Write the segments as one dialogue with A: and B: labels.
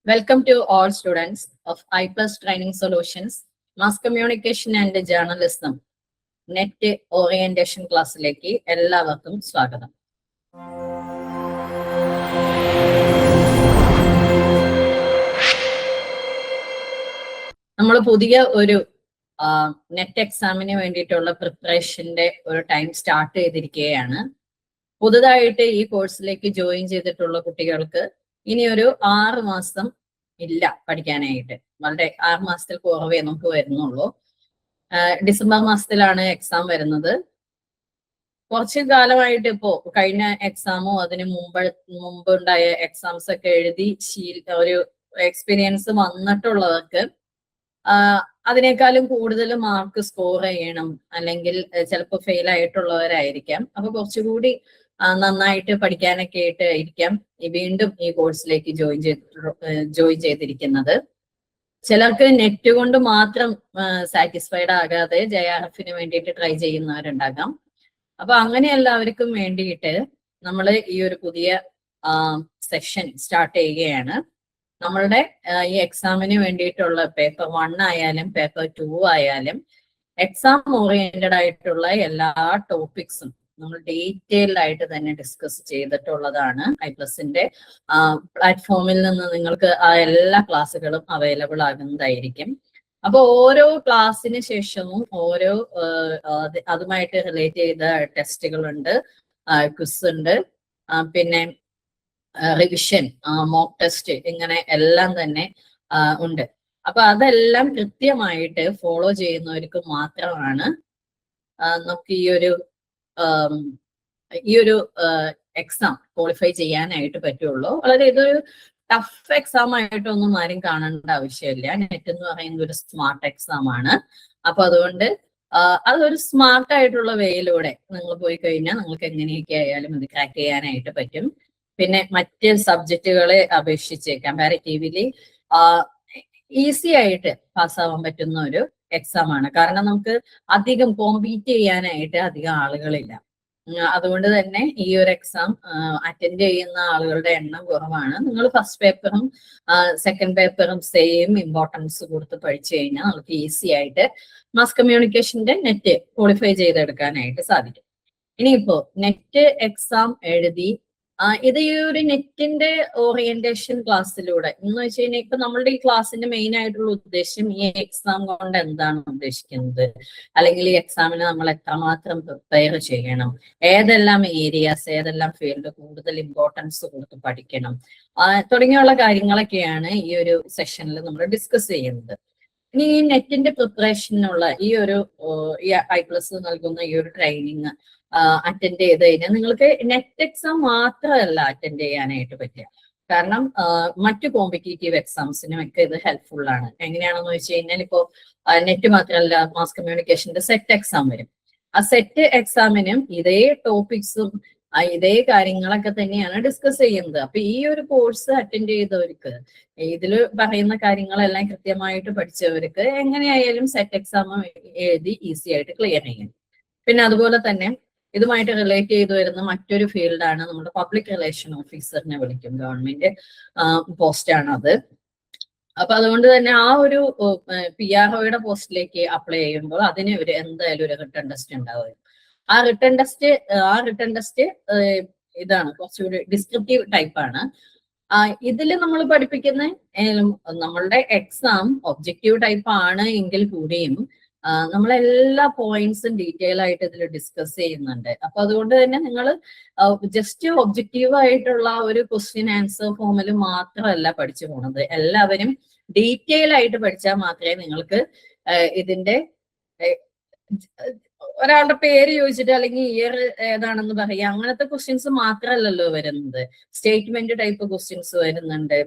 A: Welcome to all students of I+ Training Solutions, Mass Communication and Journalism, Net Orientation ക്ലാസ്സിലേക്ക് എല്ലാവർക്കും സ്വാഗതം. നമ്മൾ പുതിയ ഒരു നെറ്റ് എക്സാമിന് വേണ്ടിയിട്ടുള്ള പ്രിപ്പറേഷന്റെ ഒരു ടൈം സ്റ്റാർട്ട് ചെയ്തിരിക്കുകയാണ്. പുതുതായിട്ട് ഈ കോഴ്സിലേക്ക് ജോയിൻ ചെയ്തിട്ടുള്ള കുട്ടികൾക്ക് ഇനി ഒരു 6 മാസം ഇല്ല പഠിക്കാനായിട്ട്. വളരെ 6 മാസത്തിൽ കുറവേ നമുക്ക് വരുന്നുള്ളൂ. ഡിസംബർ മാസത്തിലാണ് എക്സാം വരുന്നത്. കുറച്ച് കാലമായിട്ട് ഇപ്പോ കഴിഞ്ഞ എക്സാമോ അതിന് മുമ്പുണ്ടായ എക്സാംസ് ഒക്കെ എഴുതി ഒരു എക്സ്പീരിയൻസ് വന്നിട്ടുള്ളവർക്ക് അതിനേക്കാളും കൂടുതൽ മാർക്ക് സ്കോർ ചെയ്യണം, അല്ലെങ്കിൽ ചിലപ്പോൾ ഫെയിൽ ആയിട്ടുള്ളവരായിരിക്കാം. അപ്പൊ കുറച്ചുകൂടി നന്നായിട്ട് പഠിക്കാനൊക്കെ ആയിട്ട് ആയിരിക്കാം വീണ്ടും ഈ കോഴ്സിലേക്ക് ജോയിൻ ചെയ്തിരിക്കുന്നത്. ചിലർക്ക് നെറ്റ് കൊണ്ട് മാത്രം സാറ്റിസ്ഫൈഡ് ആകാതെ JRF വേണ്ടിയിട്ട് ട്രൈ ചെയ്യുന്നവരുണ്ടാകാം. അപ്പൊ അങ്ങനെ എല്ലാവർക്കും വേണ്ടിയിട്ട് നമ്മൾ ഈ ഒരു പുതിയ സെഷൻ സ്റ്റാർട്ട് ചെയ്യുകയാണ്. നമ്മളുടെ ഈ എക്സാമിന് വേണ്ടിയിട്ടുള്ള പേപ്പർ 1 ആയാലും പേപ്പർ 2 ആയാലും എക്സാം ഓറിയന്റഡ് ആയിട്ടുള്ള എല്ലാ ടോപ്പിക്സും നമ്മൾ ഡീറ്റെയിൽഡ് ആയിട്ട് തന്നെ ഡിസ്കസ് ചെയ്തിട്ടുള്ളതാണ്. I+ന്റെ പ്ലാറ്റ്ഫോമിൽ നിന്ന് നിങ്ങൾക്ക് ആ എല്ലാ ക്ലാസ്സുകളും അവൈലബിൾ ആകുന്നതായിരിക്കും. അപ്പൊ ഓരോ ക്ലാസ്സിന് ശേഷവും ഓരോ അതുമായിട്ട് റിലേറ്റ് ചെയ്ത ടെസ്റ്റുകളുണ്ട്, ക്വിസ് ഉണ്ട്, പിന്നെ റിവിഷൻ, മോക്ക് ടെസ്റ്റ്, ഇങ്ങനെ എല്ലാം തന്നെ ഉണ്ട്. അപ്പൊ അതെല്ലാം കൃത്യമായിട്ട് ഫോളോ ചെയ്യുന്നവർക്ക് മാത്രമാണ് നമുക്ക് ഈ ഒരു എക്സാം ക്വാളിഫൈ ചെയ്യാനായിട്ട് പറ്റുള്ളൂ. വളരെ ഇതൊരു ടഫ് എക്സാം ആയിട്ടൊന്നും ആരും കാണേണ്ട ആവശ്യമില്ല. നെറ്റ് എന്ന് പറയുന്നത് ഒരു സ്മാർട്ട് എക്സാം ആണ്. അപ്പൊ അതുകൊണ്ട് അതൊരു സ്മാർട്ട് ആയിട്ടുള്ള വേയിലൂടെ നിങ്ങൾ പോയി കഴിഞ്ഞാൽ നിങ്ങൾക്ക് എങ്ങനെയൊക്കെ ആയാലും ഇത് ക്രാക്ക് ചെയ്യാനായിട്ട് പറ്റും. പിന്നെ മറ്റ് സബ്ജക്റ്റുകളെ അപേക്ഷിച്ച് കമ്പാരിറ്റീവ്ലി ഈസി ആയിട്ട് പാസ്സാവാൻ പറ്റുന്ന ഒരു എക്സാം ആണ്. കാരണം നമുക്ക് അധികം കോമ്പീറ്റ് ചെയ്യാനായിട്ട് അധികം ആളുകളില്ല. അതുകൊണ്ട് തന്നെ ഈ ഒരു എക്സാം അറ്റൻഡ് ചെയ്യുന്ന ആളുകളുടെ എണ്ണം കുറവാണ്. നിങ്ങൾ ഫസ്റ്റ് പേപ്പറും സെക്കൻഡ് പേപ്പറും സെയിം ഇമ്പോർട്ടൻസ് കൊടുത്ത് പഠിച്ചു കഴിഞ്ഞാൽ നമുക്ക് ഈസി ആയിട്ട് മാസ് കമ്മ്യൂണിക്കേഷന്റെ നെറ്റ് ക്വാളിഫൈ ചെയ്തെടുക്കാനായിട്ട് സാധിക്കും. ഇനിയിപ്പോ നെറ്റ് എക്സാം എഴുതി ഇത് ഈ ഒരു നെറ്റിന്റെ ഓറിയന്റേഷൻ ക്ലാസ്സിലൂടെ എന്ന് വെച്ച് കഴിഞ്ഞാൽ ഇപ്പൊ നമ്മളുടെ ഈ ക്ലാസ്സിന്റെ മെയിൻ ആയിട്ടുള്ള ഉദ്ദേശം ഈ എക്സാം കൊണ്ട് എന്താണ് ഉദ്ദേശിക്കുന്നത്, അല്ലെങ്കിൽ ഈ എക്സാമിന് നമ്മൾ എത്രമാത്രം പ്രിപ്പയർ ചെയ്യണം, ഏതെല്ലാം ഏരിയാസ്, ഏതെല്ലാം ഫീൽഡ് കൂടുതൽ ഇമ്പോർട്ടൻസ് കൊടുത്ത് പഠിക്കണം, തുടങ്ങിയുള്ള കാര്യങ്ങളൊക്കെയാണ് ഈ ഒരു സെഷനിൽ നമ്മൾ ഡിസ്കസ് ചെയ്യുന്നത്. ഇനി ഈ നെറ്റിന്റെ പ്രിപ്പറേഷനുള്ള ഈ I+ നൽകുന്ന ഈ ഒരു ട്രെയിനിങ് അറ്റൻഡ് ചെയ്ത് കഴിഞ്ഞാൽ നിങ്ങൾക്ക് നെറ്റ് എക്സാം മാത്രമല്ല അറ്റൻഡ് ചെയ്യാനായിട്ട് പറ്റുക. കാരണം മറ്റു കോമ്പറ്റീറ്റീവ് എക്സാംസിനും ഒക്കെ ഇത് ഹെൽപ്ഫുൾ ആണ്. എങ്ങനെയാണെന്ന് വെച്ച് കഴിഞ്ഞാൽ ഇപ്പോ നെറ്റ് മാത്രമല്ല, മാസ് കമ്മ്യൂണിക്കേഷന്റെ സെറ്റ് എക്സാം വരും. ആ സെറ്റ് എക്സാമിനും ഇതേ ടോപ്പിക്സും ഇതേ കാര്യങ്ങളൊക്കെ തന്നെയാണ് ഡിസ്കസ് ചെയ്യുന്നത്. അപ്പൊ ഈ ഒരു കോഴ്സ് അറ്റൻഡ് ചെയ്തവർക്ക്, ഇതിൽ പറയുന്ന കാര്യങ്ങളെല്ലാം കൃത്യമായിട്ട് പഠിച്ചവർക്ക് എങ്ങനെയായാലും സെറ്റ് എക്സാം എഴുതി ഈസി ആയിട്ട് ക്ലിയർ ചെയ്യും. പിന്നെ അതുപോലെ തന്നെ ഇതുമായിട്ട് റിലേറ്റ് ചെയ്ത് വരുന്ന മറ്റൊരു ഫീൽഡാണ് നമ്മുടെ പബ്ലിക് റിലേഷൻ ഓഫീസറിനെ വിളിക്കും. ഗവൺമെന്റ് പോസ്റ്റാണ് അത്. അപ്പൊ അതുകൊണ്ട് തന്നെ ആ ഒരു PROയുടെ പോസ്റ്റിലേക്ക് അപ്ലൈ ചെയ്യുമ്പോൾ അതിന് എന്തായാലും ഒരു റിട്ടൺ ടെസ്റ്റ് ഉണ്ടാവും. ആ റിട്ടൺ ടെസ്റ്റ് ഇതാണ്, കുറച്ചുകൂടി ഡിസ്ക്രിപ്റ്റീവ് ടൈപ്പാണ്. ഇതിൽ നമ്മൾ പഠിപ്പിക്കുന്ന നമ്മളുടെ എക്സാം ഒബ്ജക്റ്റീവ് ടൈപ്പ് ആണ് എങ്കിൽ കൂടിയും നമ്മളെല്ലാ പോയിന്റ്സും ഡീറ്റെയിൽ ആയിട്ട് ഇതിൽ ഡിസ്കസ് ചെയ്യുന്നുണ്ട്. അപ്പൊ അതുകൊണ്ട് തന്നെ നിങ്ങൾ ജസ്റ്റ് ഒബ്ജക്റ്റീവ് ആയിട്ടുള്ള ഒരു ക്വസ്റ്റ്യൻ ആൻസർ ഫോമിൽ മാത്രമല്ല പഠിച്ചു പോണത്. എല്ലാവരും ഡീറ്റെയിൽ ആയിട്ട് പഠിച്ചാൽ മാത്രമേ നിങ്ങൾക്ക് ഇതിന്റെ ഒരാളുടെ പേര് ചോദിച്ചിട്ട് അല്ലെങ്കിൽ ഇയർ ഏതാണെന്ന് പറയുക, അങ്ങനത്തെ ക്വസ്റ്റ്യൻസ് മാത്രമല്ലല്ലോ വരുന്നത്. സ്റ്റേറ്റ്മെന്റ് ടൈപ്പ് ക്വസ്റ്റ്യൻസ് വരുന്നുണ്ട്.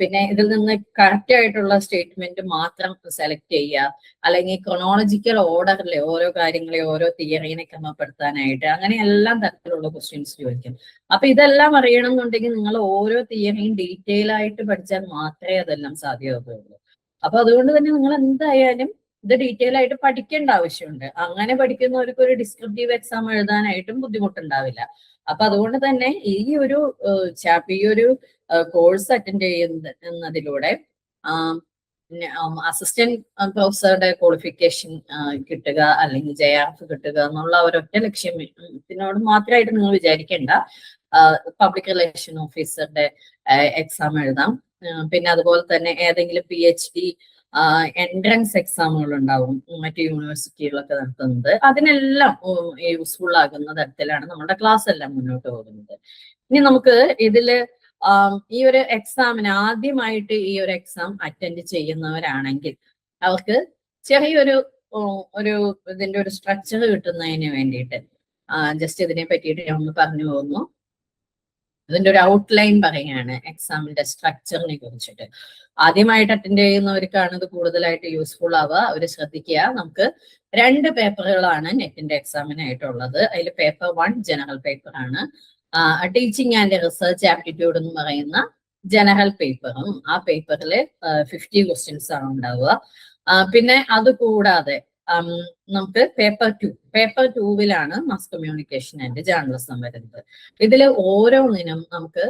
A: പിന്നെ ഇതിൽ നിന്ന് കറക്റ്റ് ആയിട്ടുള്ള സ്റ്റേറ്റ്മെന്റ് മാത്രം സെലക്ട് ചെയ്യുക, അല്ലെങ്കിൽ ക്രൊണോളജിക്കൽ ഓർഡറിൽ ഓരോ കാര്യങ്ങളെ ഓരോ തിയറീനെ ക്രമപ്പെടുത്താനായിട്ട്, അങ്ങനെ എല്ലാം തരത്തിലുള്ള ക്വസ്റ്റ്യൻസ് ചോദിക്കും. അപ്പൊ ഇതെല്ലാം അറിയണമെന്നുണ്ടെങ്കിൽ നിങ്ങൾ ഓരോ തിയറിയും ഡീറ്റെയിൽ ആയിട്ട് പഠിച്ചാൽ മാത്രമേ അതെല്ലാം സാധ്യമാകുള്ളൂ. അപ്പൊ അതുകൊണ്ട് തന്നെ നിങ്ങൾ എന്തായാലും ഇത് ഡീറ്റെയിൽ ആയിട്ട് പഠിക്കേണ്ട ആവശ്യമുണ്ട്. അങ്ങനെ പഠിക്കുന്നവർക്ക് ഒരു ഡിസ്ക്രിപ്റ്റീവ് എക്സാം എഴുതാനായിട്ടും ബുദ്ധിമുട്ടുണ്ടാവില്ല. അപ്പൊ അതുകൊണ്ട് തന്നെ ഈ ഒരു കോഴ്സ് അറ്റൻഡ് ചെയ്യുന്നതിലൂടെ അസിസ്റ്റന്റ് പ്രൊഫസറുടെ ക്വാളിഫിക്കേഷൻ കിട്ടുക, അല്ലെങ്കിൽ JRF കിട്ടുക എന്നുള്ള ഒരൊറ്റ ലക്ഷ്യത്തിനോട് മാത്രമായിട്ട് നിങ്ങൾ വിചാരിക്കേണ്ട. പബ്ലിക് റിലേഷൻ ഓഫീസറുടെ എക്സാം എഴുതാം. പിന്നെ അതുപോലെ തന്നെ ഏതെങ്കിലും PhD എൻട്രൻസ് എക്സാമുകൾ ഉണ്ടാവും മറ്റു യൂണിവേഴ്സിറ്റികളൊക്കെ നടത്തുന്നത്. അതിനെല്ലാം യൂസ്ഫുൾ ആകുന്ന തരത്തിലാണ് നമ്മുടെ ക്ലാസ് എല്ലാം മുന്നോട്ട് പോകുന്നത്. ഇനി നമുക്ക് ഇതില് ഈ ഒരു എക്സാമിന് ആദ്യമായിട്ട് ഈ ഒരു എക്സാം അറ്റൻഡ് ചെയ്യുന്നവരാണെങ്കിൽ അവർക്ക് ചെറിയൊരു ഇതിന്റെ ഒരു സ്ട്രക്ചർ കിട്ടുന്നതിന് വേണ്ടിയിട്ട് ജസ്റ്റ് ഇതിനെ പറ്റിയിട്ട് ഞാൻ ഒന്ന് പറഞ്ഞു പോകുന്നു. ഇതിന്റെ ഒരു ഔട്ട്ലൈൻ പറയുകയാണ് എക്സാമിന്റെ സ്ട്രക്ചറിനെ കുറിച്ചിട്ട്. ആദ്യമായിട്ട് അറ്റൻഡ് ചെയ്യുന്നവർക്കാണ് ഇത് കൂടുതലായിട്ട് യൂസ്ഫുൾ ആവുക. അവർ ശ്രദ്ധിക്കുക, നമുക്ക് 2 പേപ്പറുകളാണ് നെറ്റിന്റെ എക്സാമിനായിട്ടുള്ളത്. അതിൽ പേപ്പർ 1 ജനറൽ പേപ്പർ ആണ്. ടീച്ചിങ് ആൻഡ് റിസർച്ച് ആപ്റ്റിറ്റ്യൂഡ് എന്ന് പറയുന്ന ജനറൽ പേപ്പറും, ആ പേപ്പറിൽ 50 ക്വസ്റ്റ്യൻസ് ആണ് ഉണ്ടാവുക. പിന്നെ അത് കൂടാതെ നമുക്ക് paper 2 mass communication and journalism വരുന്നത്. ഇതിൽ ഓരോന്നിനും നമുക്ക്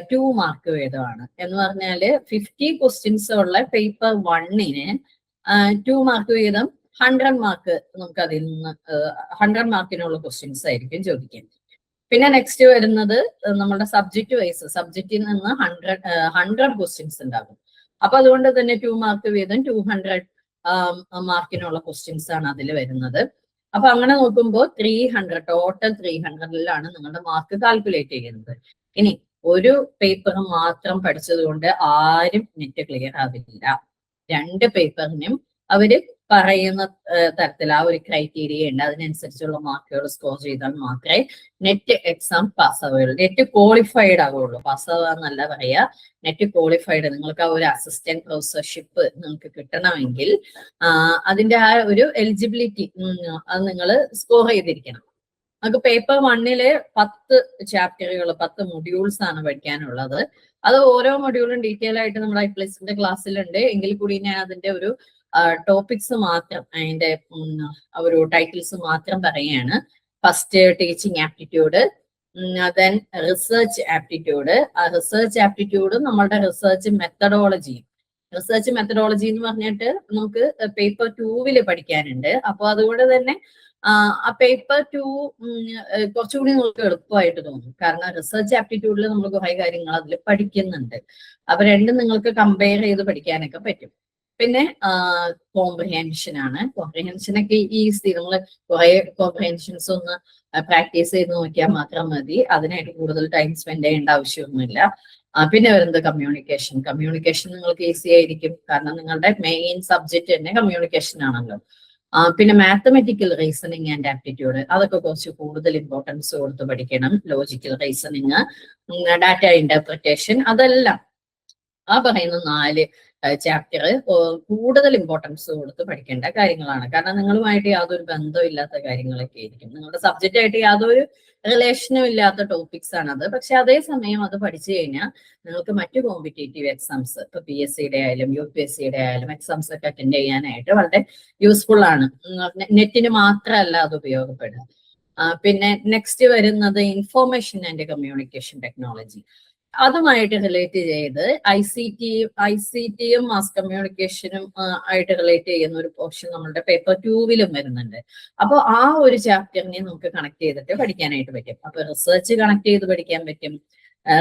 A: 2 മാർക്ക് വീതമാണ്. എന്ന് പറഞ്ഞാല് 50 ക്വസ്റ്റ്യൻസ് ഉള്ള പേപ്പർ 1-ന് 2 മാർക്ക് വീതം 100 മാർക്ക് നമുക്ക് അതിൽ നിന്ന് 100 മാർക്കിനുള്ള ക്വസ്റ്റ്യൻസ് ആയിരിക്കും ചോദിക്കുക. പിന്നെ നെക്സ്റ്റ് വരുന്നത് നമ്മുടെ സബ്ജക്ട് വൈസ്, സബ്ജക്റ്റിൽ നിന്ന് 100 ക്വസ്റ്റ്യൻസ് ഉണ്ടാകും. അപ്പൊ അതുകൊണ്ട് തന്നെ 2 മാർക്ക് വീതം 200 മാർക്കിനുള്ള ക്വസ്റ്റ്യൻസ് ആണ് അതിൽ വരുന്നത്. അപ്പൊ അങ്ങനെ നോക്കുമ്പോൾ 300 ടോട്ടൽ 300-ലാണ് നിങ്ങളുടെ മാർക്ക് കാൽക്കുലേറ്റ് ചെയ്യുന്നത്. ഇനി ഒരു പേപ്പർ മാത്രം പഠിച്ചത് കൊണ്ട് ആരും നെറ്റ് ക്ലിയർ ആവില്ല. 2 പേപ്പറിനും അവര് പറയുന്ന തരത്തിൽ ആ ഒരു ക്രൈറ്റീരിയ ഉണ്ട്. അതിനനുസരിച്ചുള്ള മാർക്കുകൾ സ്കോർ ചെയ്താൽ മാത്രമേ നെറ്റ് എക്സാം പാസ്സാവുകയുള്ളൂ. നെറ്റ് ക്വാളിഫൈഡ് ആവുള്ളൂ. പാസ്സാവുക എന്നല്ല പറയാ, നെറ്റ് ക്വാളിഫൈഡ്. നിങ്ങൾക്ക് ആ ഒരു അസിസ്റ്റന്റ് പ്രൊഫസർഷിപ്പ് നിങ്ങൾക്ക് കിട്ടണമെങ്കിൽ അതിന്റെ ആ ഒരു എലിജിബിലിറ്റി അത് നിങ്ങൾ സ്കോർ ചെയ്തിരിക്കണം. നമുക്ക് പേപ്പർ 1-ല് 10 ചാപ്റ്ററുകൾ, 10 മൊഡ്യൂൾസ് ആണ് പഠിക്കാനുള്ളത്. അത് ഓരോ മൊഡ്യൂളും ഡീറ്റെയിൽ ആയിട്ട് നമ്മുടെ IPLSന്റെ ക്ലാസ്സിലുണ്ട്. എങ്കിൽ കൂടി ഞാൻ അതിന്റെ ഒരു ടോപ്പിക്സ് മാത്രം, അതിന്റെ ഒരു ടൈറ്റിൽസ് മാത്രം പറയുകയാണ്. First teaching aptitude, then research aptitude. ആ റിസർച്ച് ആപ്റ്റിറ്റ്യൂഡും നമ്മളുടെ റിസർച്ച് മെത്തഡോളജിയും. റിസർച്ച് മെത്തഡോളജി എന്ന് പറഞ്ഞിട്ട് നമുക്ക് പേപ്പർ 2-ല് പഠിക്കാനുണ്ട്. അപ്പൊ അതുകൊണ്ട് തന്നെ ആ പേപ്പർ 2 കുറച്ചുകൂടി നമുക്ക് എളുപ്പമായിട്ട് തോന്നും. കാരണം റിസർച്ച് ആപ്റ്റിറ്റ്യൂഡിൽ നമ്മൾ കുറെ കാര്യങ്ങൾ അതിൽ പഠിക്കുന്നുണ്ട്. അപ്പൊ രണ്ടും നിങ്ങൾക്ക് കമ്പയർ ചെയ്ത് പഠിക്കാനൊക്കെ പറ്റും. പിന്നെ കോംപ്രിഹെൻഷൻ ആണ്. കോംപ്രിഹെൻഷനൊക്കെ ഈസി. നമ്മൾ കുറെ കോംപ്രിഹെൻഷൻസ് ഒന്ന് പ്രാക്ടീസ് ചെയ്ത് നോക്കിയാൽ മാത്രം മതി. അതിനായിട്ട് കൂടുതൽ ടൈം സ്പെൻഡ് ചെയ്യേണ്ട ആവശ്യമൊന്നുമില്ല. പിന്നെ വരുന്നത് കമ്മ്യൂണിക്കേഷൻ. കമ്മ്യൂണിക്കേഷൻ നിങ്ങൾക്ക് ഈസി ആയിരിക്കും, കാരണം നിങ്ങളുടെ മെയിൻ സബ്ജക്റ്റ് തന്നെ കമ്മ്യൂണിക്കേഷൻ ആണല്ലോ. പിന്നെ മാത്തമെറ്റിക്കൽ റീസണിങ് ആൻഡ് ആപ്റ്റിറ്റ്യൂഡ്, അതൊക്കെ കുറച്ച് കൂടുതൽ ഇമ്പോർട്ടൻസ് കൊടുത്ത് പഠിക്കണം. ലോജിക്കൽ റീസണിങ്, ഡാറ്റ ഇന്റർപ്രിറ്റേഷൻ, അതെല്ലാം ആ പറയുന്ന 4 ചാപ്റ്റർ കൂടുതൽ ഇമ്പോർട്ടൻസ് കൊടുത്ത് പഠിക്കേണ്ട കാര്യങ്ങളാണ്. കാരണം നിങ്ങളുമായിട്ട് യാതൊരു ബന്ധവും ഇല്ലാത്ത കാര്യങ്ങളൊക്കെ ആയിരിക്കും. നിങ്ങളുടെ സബ്ജക്റ്റ് ആയിട്ട് യാതൊരു റിലേഷനും ഇല്ലാത്ത ടോപ്പിക്സ് ആണത്. പക്ഷെ അതേസമയം അത് പഠിച്ചു കഴിഞ്ഞാൽ നിങ്ങൾക്ക് മറ്റു കോമ്പറ്റേറ്റീവ് എക്സാംസ്, ഇപ്പൊ PSCയുടെ ആയാലും UPSCയുടെ ആയാലും എക്സാംസ് ഒക്കെ അറ്റൻഡ് ചെയ്യാനായിട്ട് വളരെ യൂസ്ഫുൾ ആണ്. നെറ്റിന് മാത്രമല്ല അത് ഉപയോഗപ്പെടുക. പിന്നെ നെക്സ്റ്റ് വരുന്നത് ഇൻഫോർമേഷൻ ആൻഡ് കമ്മ്യൂണിക്കേഷൻ ടെക്നോളജി. അതുമായിട്ട് റിലേറ്റ് ചെയ്ത് ICT-യും മാസ് കമ്മ്യൂണിക്കേഷനും ആയിട്ട് റിലേറ്റ് ചെയ്യുന്ന ഒരു പോർഷൻ നമ്മളുടെ പേപ്പർ 2-ലും വരുന്നുണ്ട്. അപ്പോൾ ആ ഒരു ചാപ്റ്ററിനെ നമുക്ക് കണക്ട് ചെയ്തിട്ട് പഠിക്കാനായിട്ട് പറ്റും. അപ്പൊ റിസർച്ച് കണക്ട് ചെയ്ത് പഠിക്കാൻ പറ്റും.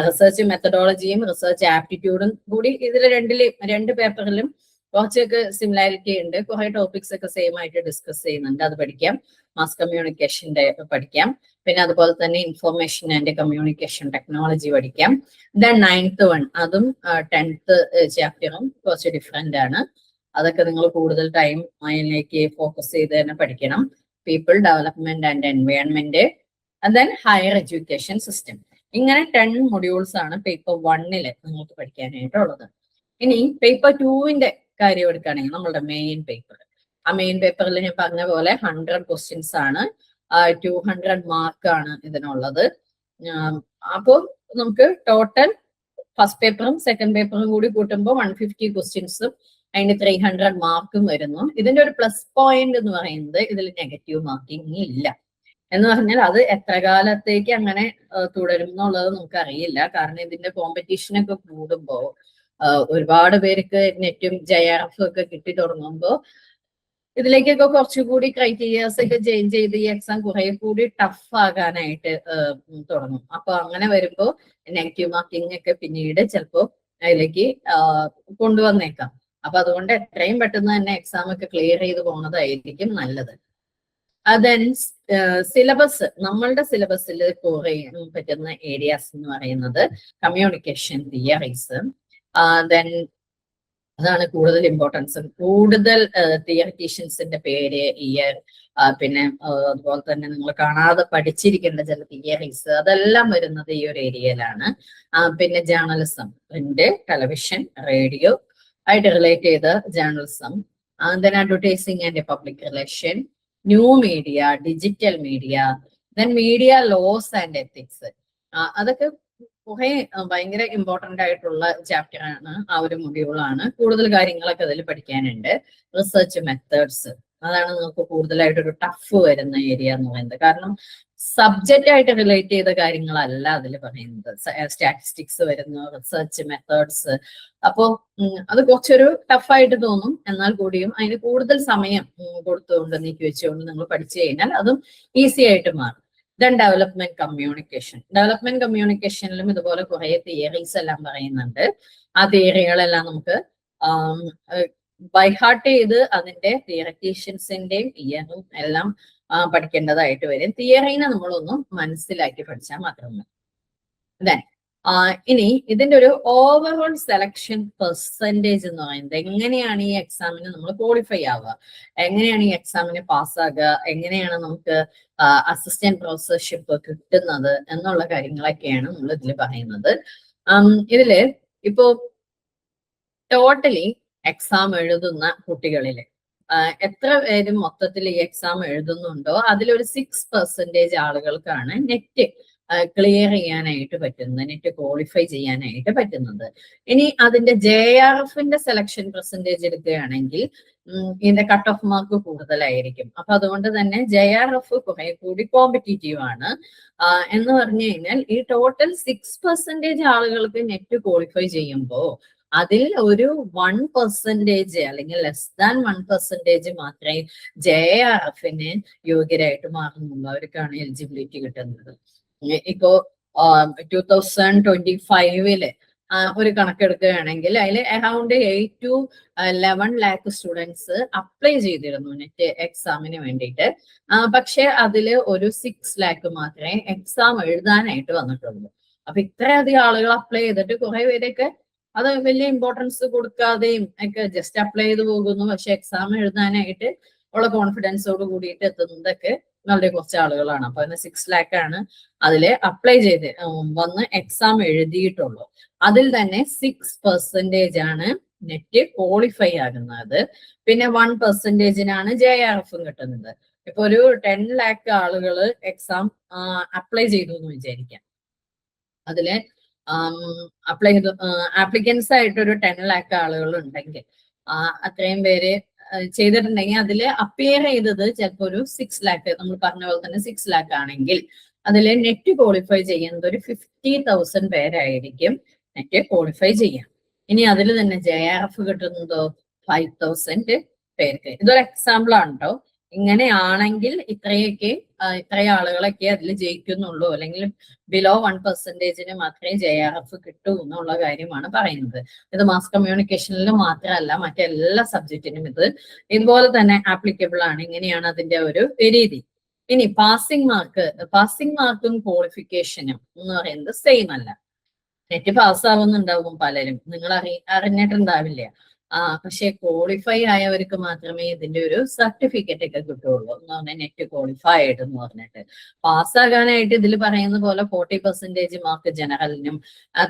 A: റിസർച്ച് മെത്തഡോളജിയും റിസർച്ച് ആപ്റ്റിറ്റ്യൂഡും കൂടി ഇതിൽ 2 പേപ്പറിലും കുറച്ചൊക്കെ സിമിലാരിറ്റി ഉണ്ട്. കുറെ ടോപ്പിക്സ് ഒക്കെ സെയിം ആയിട്ട് ഡിസ്കസ് ചെയ്യുന്നുണ്ട്. അത് പഠിക്കാം. മാസ് കമ്മ്യൂണിക്കേഷന്റെ പഠിക്കാം. പിന്നെ അതുപോലെ തന്നെ ഇൻഫോർമേഷൻ ആൻഡ് കമ്മ്യൂണിക്കേഷൻ ടെക്നോളജി പഠിക്കാം. ദെൻ 9th വൺ, അതും 10th ചാപ്റ്ററും കുറച്ച് ഡിഫറെന്റ് ആണ്. അതൊക്കെ നിങ്ങൾ കൂടുതൽ ടൈം അതിലേക്ക് ഫോക്കസ് ചെയ്ത് തന്നെ പഠിക്കണം. People development and environment, then higher education system. ഇങ്ങനെ 10 മൊഡ്യൂൾസ് ആണ് പേപ്പർ 1-ല് നിങ്ങൾക്ക് പഠിക്കാനായിട്ടുള്ളത്. ഇനി പേപ്പർ 2-ന്റെ കാര്യം എടുക്കുകയാണെങ്കിൽ നമ്മളുടെ മെയിൻ പേപ്പർ, ആ മെയിൻ പേപ്പറിൽ ഞാൻ പറഞ്ഞ പോലെ 100 ക്വസ്റ്റ്യൻസ് ആണ്. 200 മാർക്കാണ് ഇതിനുള്ളത്. അപ്പോൾ നമുക്ക് ടോട്ടൽ ഫസ്റ്റ് പേപ്പറും സെക്കൻഡ് പേപ്പറും കൂടി കൂട്ടുമ്പോൾ 150 ക്വസ്റ്റ്യൻസും അതിന് 300 മാർക്കും വരുന്നു. ഇതിന്റെ ഒരു പ്ലസ് പോയിന്റ് എന്ന് പറയുന്നത് ഇതിൽ നെഗറ്റീവ് മാർക്കിംഗ് ഇല്ല. എന്ന് പറഞ്ഞാൽ അത് എത്ര കാലത്തേക്ക് അങ്ങനെ തുടരും എന്നുള്ളത് നമുക്ക് അറിയില്ല. കാരണം ഇതിന്റെ കോമ്പറ്റീഷനൊക്കെ കൂടുമ്പോൾ ഒരുപാട് പേർക്ക് നെറ്റും JRF ഒക്കെ കിട്ടി തുടങ്ങുമ്പോൾ ഇതിലേക്കൊക്കെ കുറച്ചുകൂടി ക്രൈറ്റീരിയാസ് ഒക്കെ ചേഞ്ച് ചെയ്ത് ഈ എക്സാം കുറെ കൂടി ടഫ് ആകാനായിട്ട് തുടങ്ങും. അപ്പൊ അങ്ങനെ വരുമ്പോൾ നെഗറ്റീവ് മാർക്കിംഗ് ഒക്കെ പിന്നീട് ചിലപ്പോൾ അതിലേക്ക് കൊണ്ടുവന്നേക്കാം. അപ്പൊ അതുകൊണ്ട് എത്രയും പെട്ടെന്ന് തന്നെ എക്സാം ഒക്കെ ക്ലിയർ ചെയ്ത് പോകുന്നതായിരിക്കും നല്ലത്. ദെൻ സിലബസ്, നമ്മളുടെ സിലബസിൽ കുറയാൻ പറ്റുന്ന ഏരിയാസ് എന്ന് പറയുന്നത് കമ്മ്യൂണിക്കേഷൻ തിയറീസ്, ദെൻ അതാണ് കൂടുതൽ ഇമ്പോർട്ടൻസ്. കൂടുതൽ തിയറിറ്റീഷ്യൻസിന്റെ പേര്, ഇയർ, പിന്നെ അതുപോലെ തന്നെ നിങ്ങൾ കാണാതെ പഠിച്ചിരിക്കേണ്ട ചില തിയറീസ്, അതെല്ലാം വരുന്നത് ഈ ഒരു ഏരിയയിലാണ്. പിന്നെ ജേർണലിസം, പ്രിന്റ്, ടെലിവിഷൻ, റേഡിയോ ആയിട്ട് റിലേറ്റ് ചെയ്ത journalism, then advertising and public relation, new media, digital media, then media laws and ethics. അതൊക്കെ കുറെ ഭയങ്കര ഇമ്പോർട്ടന്റ് ആയിട്ടുള്ള ചാപ്റ്റർ ആണ്, ആ ഒരു മൊഡ്യൂളാണ്. കൂടുതൽ കാര്യങ്ങളൊക്കെ അതിൽ പഠിക്കാനുണ്ട്. റിസർച്ച് മെത്തേഡ്സ്, അതാണ് നിങ്ങൾക്ക് കൂടുതലായിട്ടൊരു ടഫ് വരുന്ന ഏരിയ എന്ന് പറയുന്നത്. കാരണം സബ്ജക്റ്റ് ആയിട്ട് റിലേറ്റ് ചെയ്ത കാര്യങ്ങളല്ല അതിൽ പറയുന്നത്. സ്റ്റാറ്റിസ്റ്റിക്സ് വരുന്നു, റിസർച്ച് മെത്തേഡ്സ്. അപ്പോ അത് കുറച്ചൊരു ടഫായിട്ട് തോന്നും. എന്നാൽ കൂടിയും അതിന് കൂടുതൽ സമയം കൊടുത്തുകൊണ്ട് നീക്കി വെച്ചുകൊണ്ട് നിങ്ങൾ പഠിച്ചു കഴിഞ്ഞാൽ അതും ഈസി ആയിട്ട് മാറും. Then development communication. ഡെവലപ്മെന്റ് കമ്മ്യൂണിക്കേഷനിലും ഇതുപോലെ കുറെ തിയറീസ് എല്ലാം പറയുന്നുണ്ട്. ആ തിയറികളെല്ലാം നമുക്ക് ബൈഹാർട്ട് ചെയ്ത് അതിന്റെ തിയററ്റീഷ്യൻസിന്റെയും ഇയറും എല്ലാം പഠിക്കേണ്ടതായിട്ട് വരും. തിയറീനെ നമ്മളൊന്ന് മനസ്സിലാക്കി പഠിച്ചാൽ മാത്രമേ. ദെൻ ഇനി ഇതിന്റെ ഒരു ഓവറോൾ സെലക്ഷൻ പെർസെൻറ്റേജ് എന്ന് പറയുന്നത്, എങ്ങനെയാണ് ഈ എക്സാമിന് നമ്മൾ ക്വാളിഫൈ ആവുക, എങ്ങനെയാണ് ഈ എക്സാമിന് പാസ്സാകുക, എങ്ങനെയാണ് നമുക്ക് അസിസ്റ്റന്റ് പ്രൊഫസർഷിപ്പ് കിട്ടുന്നത് എന്നുള്ള കാര്യങ്ങളൊക്കെയാണ് നമ്മൾ ഇതിൽ പറയുന്നത്. ഇതില് ഇപ്പോ ടോട്ടലി എക്സാം എഴുതുന്ന കുട്ടികളില് എത്ര പേര് മൊത്തത്തിൽ ഈ എക്സാം എഴുതുന്നുണ്ടോ അതിലൊരു 6% ആളുകൾക്കാണ് നെറ്റ് ക്ലിയർ ചെയ്യാനായിട്ട് പറ്റുന്നത്, നെറ്റ് ക്വാളിഫൈ ചെയ്യാനായിട്ട് പറ്റുന്നത്. ഇനി അതിന്റെ JRFന്റെ സെലക്ഷൻ പെർസെൻറ്റേജ് എടുക്കുകയാണെങ്കിൽ ഇതിന്റെ കട്ട് ഓഫ് മാർക്ക് കൂടുതലായിരിക്കും. അപ്പൊ അതുകൊണ്ട് തന്നെ JRF കുറെ കൂടി കോമ്പറ്റീറ്റീവ് ആണ്. എന്ന് പറഞ്ഞു കഴിഞ്ഞാൽ ഈ ടോട്ടൽ 6% ആളുകൾക്ക് നെറ്റ് ക്വാളിഫൈ ചെയ്യുമ്പോൾ അതിൽ ഒരു 1% അല്ലെങ്കിൽ ലെസ് ദാൻ 1% മാത്രമേ JRFന് യോഗ്യരായിട്ട് മാറുന്നുള്ളൂ. അവർക്കാണ് എലിജിബിലിറ്റി കിട്ടുന്നത്. ഇപ്പോ 2025 ഒരു കണക്കെടുക്കുകയാണെങ്കിൽ അതിൽ around 8 to 11 lakh students apply ചെയ്തിരുന്നു നെറ്റ് എക്സാമിന് വേണ്ടിയിട്ട്. പക്ഷെ അതിൽ ഒരു 6 lakh മാത്രമേ എക്സാം എഴുതാനായിട്ട് വന്നിട്ടുള്ളൂ. അപ്പൊ ഇത്രയധികം ആളുകൾ അപ്ലൈ ചെയ്തിട്ട് കുറെ പേരൊക്കെ അത് വലിയ ഇമ്പോർട്ടൻസ് കൊടുക്കാതെയും ഒക്കെ ജസ്റ്റ് അപ്ലൈ ചെയ്ത് പോകുന്നു. പക്ഷെ എക്സാം എഴുതാനായിട്ട് ഉള്ള കോൺഫിഡൻസോട് കൂടിയിട്ട് എത്തുന്നതൊക്കെ വളരെ കുറച്ച് ആളുകളാണ്. അപ്പൊ അതിന് 6 lakh ആണ് അതില് അപ്ലൈ ചെയ്ത് വന്ന് എക്സാം എഴുതിയിട്ടുള്ളൂ. അതിൽ തന്നെ 6% ആണ് നെറ്റ് ക്വാളിഫൈ ആകുന്നത്. പിന്നെ 1%-നാണ് JRF കിട്ടുന്നത്. ഇപ്പൊ ഒരു 10 lakh ആളുകൾ എക്സാം അപ്ലൈ ചെയ്തു എന്ന് വിചാരിക്കാം. അതില് അപ്ലൈ ചെയ്തു ആപ്ലിക്കൻസ് ആയിട്ട് ഒരു 10 lakh ആളുകൾ ഉണ്ടെങ്കിൽ അത്രയും പേര് ചെയ്തിട്ടുണ്ടെങ്കിൽ അതിൽ അപ്പിയർ ചെയ്തത് ചിലപ്പോൾ ഒരു 6 lakh, നമ്മൾ പറഞ്ഞ പോലെ തന്നെ 6 lakh ആണെങ്കിൽ അതിൽ നെറ്റ് ക്വാളിഫൈ ചെയ്യുന്നത് ഒരു 50,000 പേരായിരിക്കും നെറ്റ് ക്വാളിഫൈ ചെയ്യാം. ഇനി അതിൽ തന്നെ JRF കിട്ടുന്നതോ 5,000 പേർക്ക്. ഇതൊരു എക്സാമ്പിൾ ആണ് കേട്ടോ. ഇങ്ങനെയാണെങ്കിൽ ഇത്രയും ആളുകളൊക്കെ അതിൽ ജയിക്കുന്നുള്ളൂ, അല്ലെങ്കിൽ ബിലോ 1%-ന് മാത്രമേ JRF കിട്ടൂ എന്നുള്ള കാര്യമാണ് പറയുന്നത്. ഇത് മാസ് കമ്മ്യൂണിക്കേഷനിൽ മാത്രമല്ല മറ്റെല്ലാ സബ്ജക്റ്റിനും ഇതുപോലെ തന്നെ ആപ്ലിക്കബിൾ ആണ്. ഇങ്ങനെയാണ് അതിന്റെ ഒരു രീതി. ഇനി പാസിംഗ് മാർക്കും ക്വാളിഫിക്കേഷനും എന്ന് പറയുന്നത് സെയിം അല്ല. നെറ്റ് പാസ്സാവുന്നുണ്ടാവും പലരും, നിങ്ങൾ അറിഞ്ഞിട്ടുണ്ടാവില്ല. പക്ഷെ ക്വാളിഫൈ ആയവർക്ക് മാത്രമേ ഇതിന്റെ ഒരു സർട്ടിഫിക്കറ്റ് ഒക്കെ കിട്ടുള്ളൂ എന്ന് പറഞ്ഞാൽ നെറ്റ് ക്വാളിഫൈഡ് എന്ന് പറഞ്ഞിട്ട്. പാസ്സാകാനായിട്ട് ഇതിൽ പറയുന്ന പോലെ 40% മാർക്ക് ജനറലിനും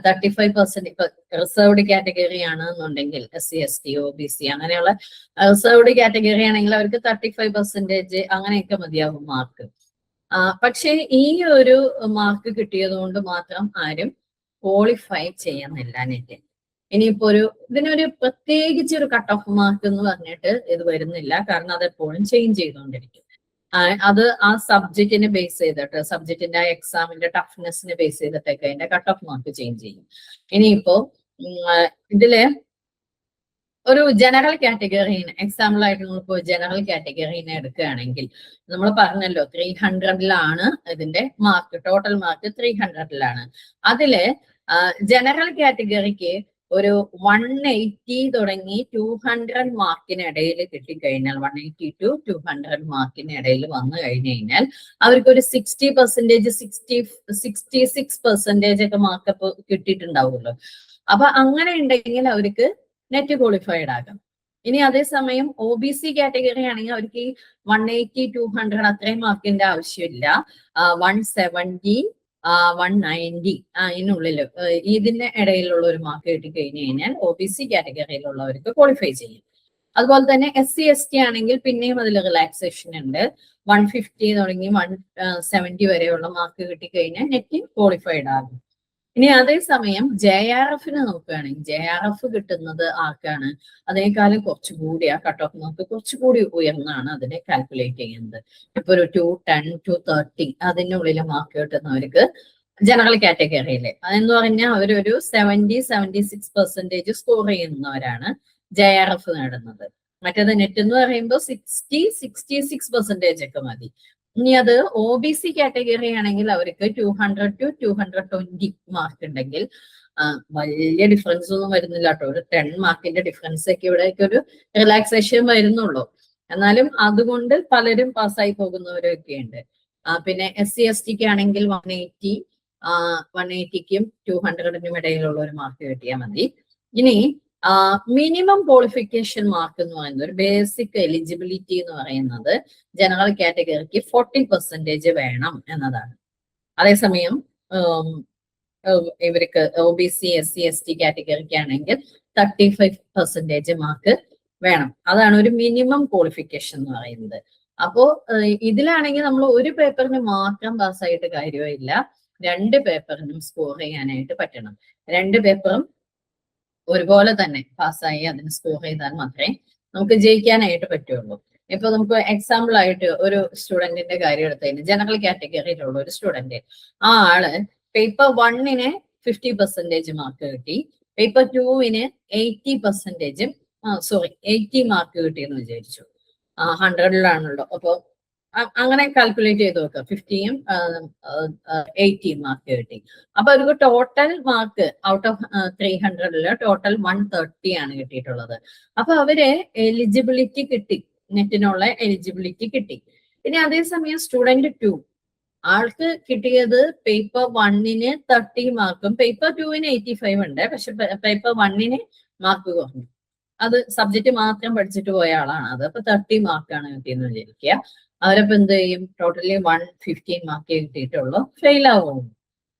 A: 35% ഇപ്പൊ റിസർവ്ഡ് കാറ്റഗറി ആണെന്നുണ്ടെങ്കിൽ SC ST OBC അങ്ങനെയുള്ള റിസർവ്ഡ് കാറ്റഗറി ആണെങ്കിൽ അവർക്ക് 35% അങ്ങനെയൊക്കെ മതിയാവും മാർക്ക്. പക്ഷെ ഈ ഒരു മാർക്ക് കിട്ടിയത് കൊണ്ട് മാത്രം ആരും ക്വാളിഫൈ ചെയ്യുന്നില്ല നെറ്റ്. ഇനിയിപ്പോ ഇതിനൊരു പ്രത്യേകിച്ച് ഒരു കട്ട് ഓഫ് മാർക്ക് എന്ന് പറഞ്ഞിട്ട് ഇത് വരുന്നില്ല, കാരണം അതെപ്പോഴും ചേഞ്ച് ചെയ്തുകൊണ്ടിരിക്കും. അത് ആ സബ്ജക്റ്റിനെ ബേസ് ചെയ്തിട്ട്, സബ്ജക്റ്റിന്റെ ആ എക്സാമിന്റെ ടഫ്നെസ്സിനെ ബേസ് ചെയ്തിട്ടൊക്കെ അതിന്റെ കട്ട് ഓഫ് മാർക്ക് ചേഞ്ച് ചെയ്യും. ഇനിയിപ്പോ ഇതില് ഒരു ജനറൽ കാറ്റഗറിന് എക്സാമ്പിൾ ആയിട്ട് നമ്മളിപ്പോ ജനറൽ കാറ്റഗറിനെ എടുക്കുകയാണെങ്കിൽ നമ്മൾ പറഞ്ഞല്ലോ 300-ലാണ് ഇതിന്റെ മാർക്ക്, ടോട്ടൽ മാർക്ക് 300-ലാണ്. അതില് ജനറൽ കാറ്റഗറിക്ക് ഒരു 180 തുടങ്ങി 200 മാർക്കിനിടയിൽ കിട്ടിക്കഴിഞ്ഞാൽ, 180 to 200 മാർക്കിനിടയിൽ വന്നു കഴിഞ്ഞു കഴിഞ്ഞാൽ അവർക്കൊരു 60%, 66% ഒക്കെ മാർക്ക് ഇപ്പൊ കിട്ടിയിട്ടുണ്ടാവുമല്ലോ. അപ്പൊ അങ്ങനെ ഉണ്ടെങ്കിൽ അവർക്ക് നെറ്റ് ക്വാളിഫൈഡ് ആകാം. ഇനി അതേസമയം OBC കാറ്റഗറി ആണെങ്കിൽ അവർക്ക് 180, 200 അത്രയും മാർക്കിന്റെ ആവശ്യമില്ല. 170, 190 അതിനുള്ളിൽ ഇതിന്റെ ഇടയിലുള്ള ഒരു മാർക്ക് കിട്ടിക്കഴിഞ്ഞു കഴിഞ്ഞാൽ OBC കാറ്റഗറിയിലുള്ളവർക്ക് ക്വാളിഫൈ ചെയ്യും. അതുപോലെ തന്നെ SC ST ആണെങ്കിൽ പിന്നെയും അതിൽ റിലാക്സേഷൻ ഉണ്ട്. 150 തുടങ്ങി 170 വരെയുള്ള മാർക്ക് കിട്ടിക്കഴിഞ്ഞാൽ നെറ്റ് ക്വാളിഫൈഡ് ആകും. ഇനി അതേസമയം JRFന് നോക്കുകയാണെങ്കിൽ JRF കിട്ടുന്നത് ആർക്കാണ്? അതിനേക്കാളും കുറച്ചുകൂടി ആ കട്ട് ഓഫ് മാർക്ക് കുറച്ചുകൂടി ഉയർന്നാണ് അതിനെ കാൽക്കുലേറ്റ് ചെയ്യുന്നത്. ഇപ്പൊ ഒരു 210, 230 അതിനുള്ളിൽ മാർക്ക് കിട്ടുന്നവർക്ക് ജനറൽ കാറ്റഗറിയില് അതെന്ന് പറഞ്ഞാൽ അവരൊരു 70-76% സ്കോർ ചെയ്യുന്നവരാണ് JRF നേടുന്നത്. മറ്റേത് നെറ്റ് എന്ന് പറയുമ്പോൾ 60-66% ഒക്കെ മതി. ഇനി അത് OBC കാറ്റഗറി ആണെങ്കിൽ അവർക്ക് 200 to 220 മാർക്ക് ഉണ്ടെങ്കിൽ വലിയ ഡിഫറൻസ് ഒന്നും വരുന്നില്ല കേട്ടോ. ഒരു 10 മാർക്കിന്റെ ഡിഫറൻസ് ഒക്കെ ഇവിടേക്ക് ഒരു റിലാക്സേഷൻ വരുന്നുള്ളൂ. എന്നാലും അതുകൊണ്ട് പലരും പാസ്സായി പോകുന്നവരൊക്കെ ഉണ്ട്. പിന്നെ SC STക്ക് ആണെങ്കിൽ 180ക്കും 200നും ഇടയിലുള്ള ഒരു മാർക്ക് കിട്ടിയാൽ മതി. ഇനി മിനിമം ക്വാളിഫിക്കേഷൻ മാർക്ക് എന്ന് പറയുന്നത്, ഒരു ബേസിക് എലിജിബിലിറ്റി എന്ന് പറയുന്നത് ജനറൽ കാറ്റഗറിക്ക് 40% വേണം എന്നതാണ്. അതേസമയം ഇവർക്ക് OBC SC ST കാറ്റഗറിക്ക് ആണെങ്കിൽ 35% മാർക്ക് വേണം. അതാണ് ഒരു മിനിമം ക്വാളിഫിക്കേഷൻ എന്ന് പറയുന്നത്. അപ്പോ ഇതിലാണെങ്കിൽ നമ്മൾ ഒരു പേപ്പറിന് മാത്രം പാസ്സായിട്ട് കാര്യമില്ല, 2 പേപ്പറിനും സ്കോർ ചെയ്യാനായിട്ട് പറ്റണം. 2 പേപ്പറും ഒരുപോലെ തന്നെ പാസ്സായി അതിന് സ്കോർ ചെയ്താൽ മാത്രമേ നമുക്ക് ജയിക്കാനായിട്ട് പറ്റുള്ളൂ. ഇപ്പൊ നമുക്ക് എക്സാമ്പിൾ ആയിട്ട് ഒരു സ്റ്റുഡന്റിന്റെ കാര്യം എടുത്തതിന്, ജനറൽ കാറ്റഗറിയിലുള്ള ഒരു സ്റ്റുഡന്റ്, ആ ആള് പേപ്പർ 1ന് 50% മാർക്ക് കിട്ടി, പേപ്പർ 2ന് 80 മാർക്ക് കിട്ടിയെന്ന് വിചാരിച്ചു. 100-ലാണല്ലോ. അപ്പൊ അങ്ങനെ കാൽക്കുലേറ്റ് ചെയ്ത് നോക്കുക. 50യും 80 മാർക്ക് കിട്ടി. അപ്പൊ അവർക്ക് ടോട്ടൽ മാർക്ക് ഔട്ട് ഓഫ് 300-ല് ടോട്ടൽ 130 ആണ് കിട്ടിയിട്ടുള്ളത്. അപ്പൊ അവര് എലിജിബിലിറ്റി കിട്ടി, നെറ്റിനുള്ള എലിജിബിലിറ്റി കിട്ടി. ഇനി അതേസമയം സ്റ്റുഡന്റ് 2 ആൾക്ക് കിട്ടിയത് പേപ്പർ 1ന് 30 മാർക്കും പേപ്പർ 2ന് 85 ഉണ്ട്. പക്ഷെ പേപ്പർ 1ന് മാർക്ക് കുറഞ്ഞു. അത് സബ്ജക്റ്റ് മാത്രം പഠിച്ചിട്ട് പോയ ആളാണ്. അത് അപ്പൊ 30 മാർക്കാണ് കിട്ടിയെന്ന് വിചാരിക്കുക. അവരപ്പോ എന്ത് ചെയ്യും? ടോട്ടലി 115 മാർക്കേ കിട്ടിയിട്ടുള്ളൂ, ഫെയിൽ ആവുള്ളൂ.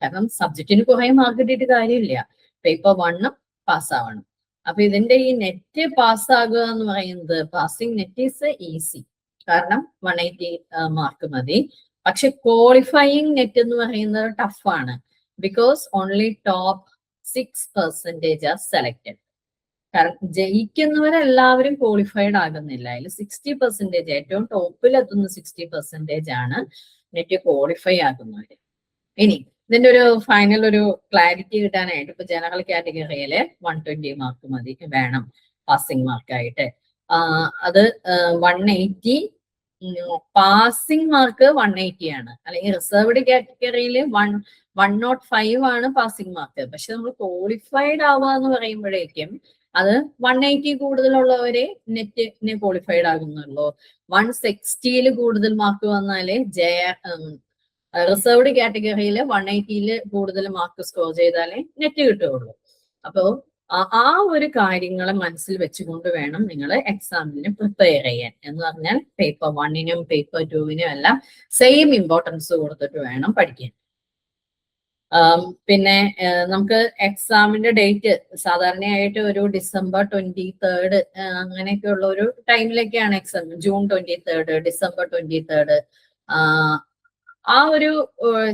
A: കാരണം സബ്ജക്റ്റിന് കുറെ മാർക്ക് കിട്ടിയിട്ട് കാര്യമില്ല, പേപ്പർ 1 പാസ്സാവണം. അപ്പൊ ഇതിന്റെ ഈ നെറ്റ് പാസ്സാകുക എന്ന് പറയുന്നത്, പാസിംഗ് നെറ്റ് ഈസ് ഈസി, കാരണം 180 മാർക്ക് മതി. പക്ഷെ ക്വാളിഫയിങ് നെറ്റ് എന്ന് പറയുന്നത് ടഫാണ്. Because only top 6% are selected. കാരണം ജയിക്കുന്നവരെല്ലാവരും ക്വാളിഫൈഡ് ആകുന്നില്ല. അതിൽ 60%, ഏറ്റവും ടോപ്പിലെത്തുന്ന 60% ആണ് നെറ്റ് ക്വാളിഫൈ ആകുന്നവര്. ഇനി ഇതിന്റെ ഒരു ഫൈനൽ ഒരു ക്ലാരിറ്റി കിട്ടാനായിട്ട് ഇപ്പൊ ജനറൽ കാറ്റഗറിയില് 120 മാർക്ക് മതി വേണം പാസിംഗ് മാർക്കായിട്ട്. അത് 180 പാസിംഗ് മാർക്ക് 180 ആണ്. അല്ലെങ്കിൽ റിസർവ്ഡ് കാറ്റഗറിയിൽ 105 ആണ് പാസിംഗ് മാർക്ക്. പക്ഷെ നമ്മൾ ക്വാളിഫൈഡ് ആവുക എന്ന് പറയുമ്പോഴേക്കും അത് 180 കൂടുതലുള്ളവരെ നെറ്റിന് ക്വാളിഫൈഡ് ആകുന്നുള്ളൂ. 160-ൽ കൂടുതൽ മാർക്ക് വന്നാലേ റിസർവ്ഡ് കാറ്റഗറിയിൽ 180-ൽ കൂടുതൽ മാർക്ക് സ്കോർ ചെയ്താലേ നെറ്റ് കിട്ടുകയുള്ളൂ. അപ്പോ ആ ഒരു കാര്യങ്ങളെ മനസ്സിൽ വെച്ചുകൊണ്ട് വേണം നിങ്ങൾ എക്സാമിന് പ്രിപ്പയർ ചെയ്യാൻ. എന്ന് പറഞ്ഞാൽ പേപ്പർ 1നും പേപ്പർ 2നും എല്ലാം സെയിം ഇമ്പോർട്ടൻസ് കൊടുത്തിട്ട് വേണം പഠിക്കാൻ. പിന്നെ നമുക്ക് എക്സാമിന്റെ ഡേറ്റ് സാധാരണയായിട്ട് ഒരു December 23rd അങ്ങനെയൊക്കെ ഉള്ള ഒരു ടൈമിലേക്കാണ് exam. June 23rd, December 23rd, ആ ഒരു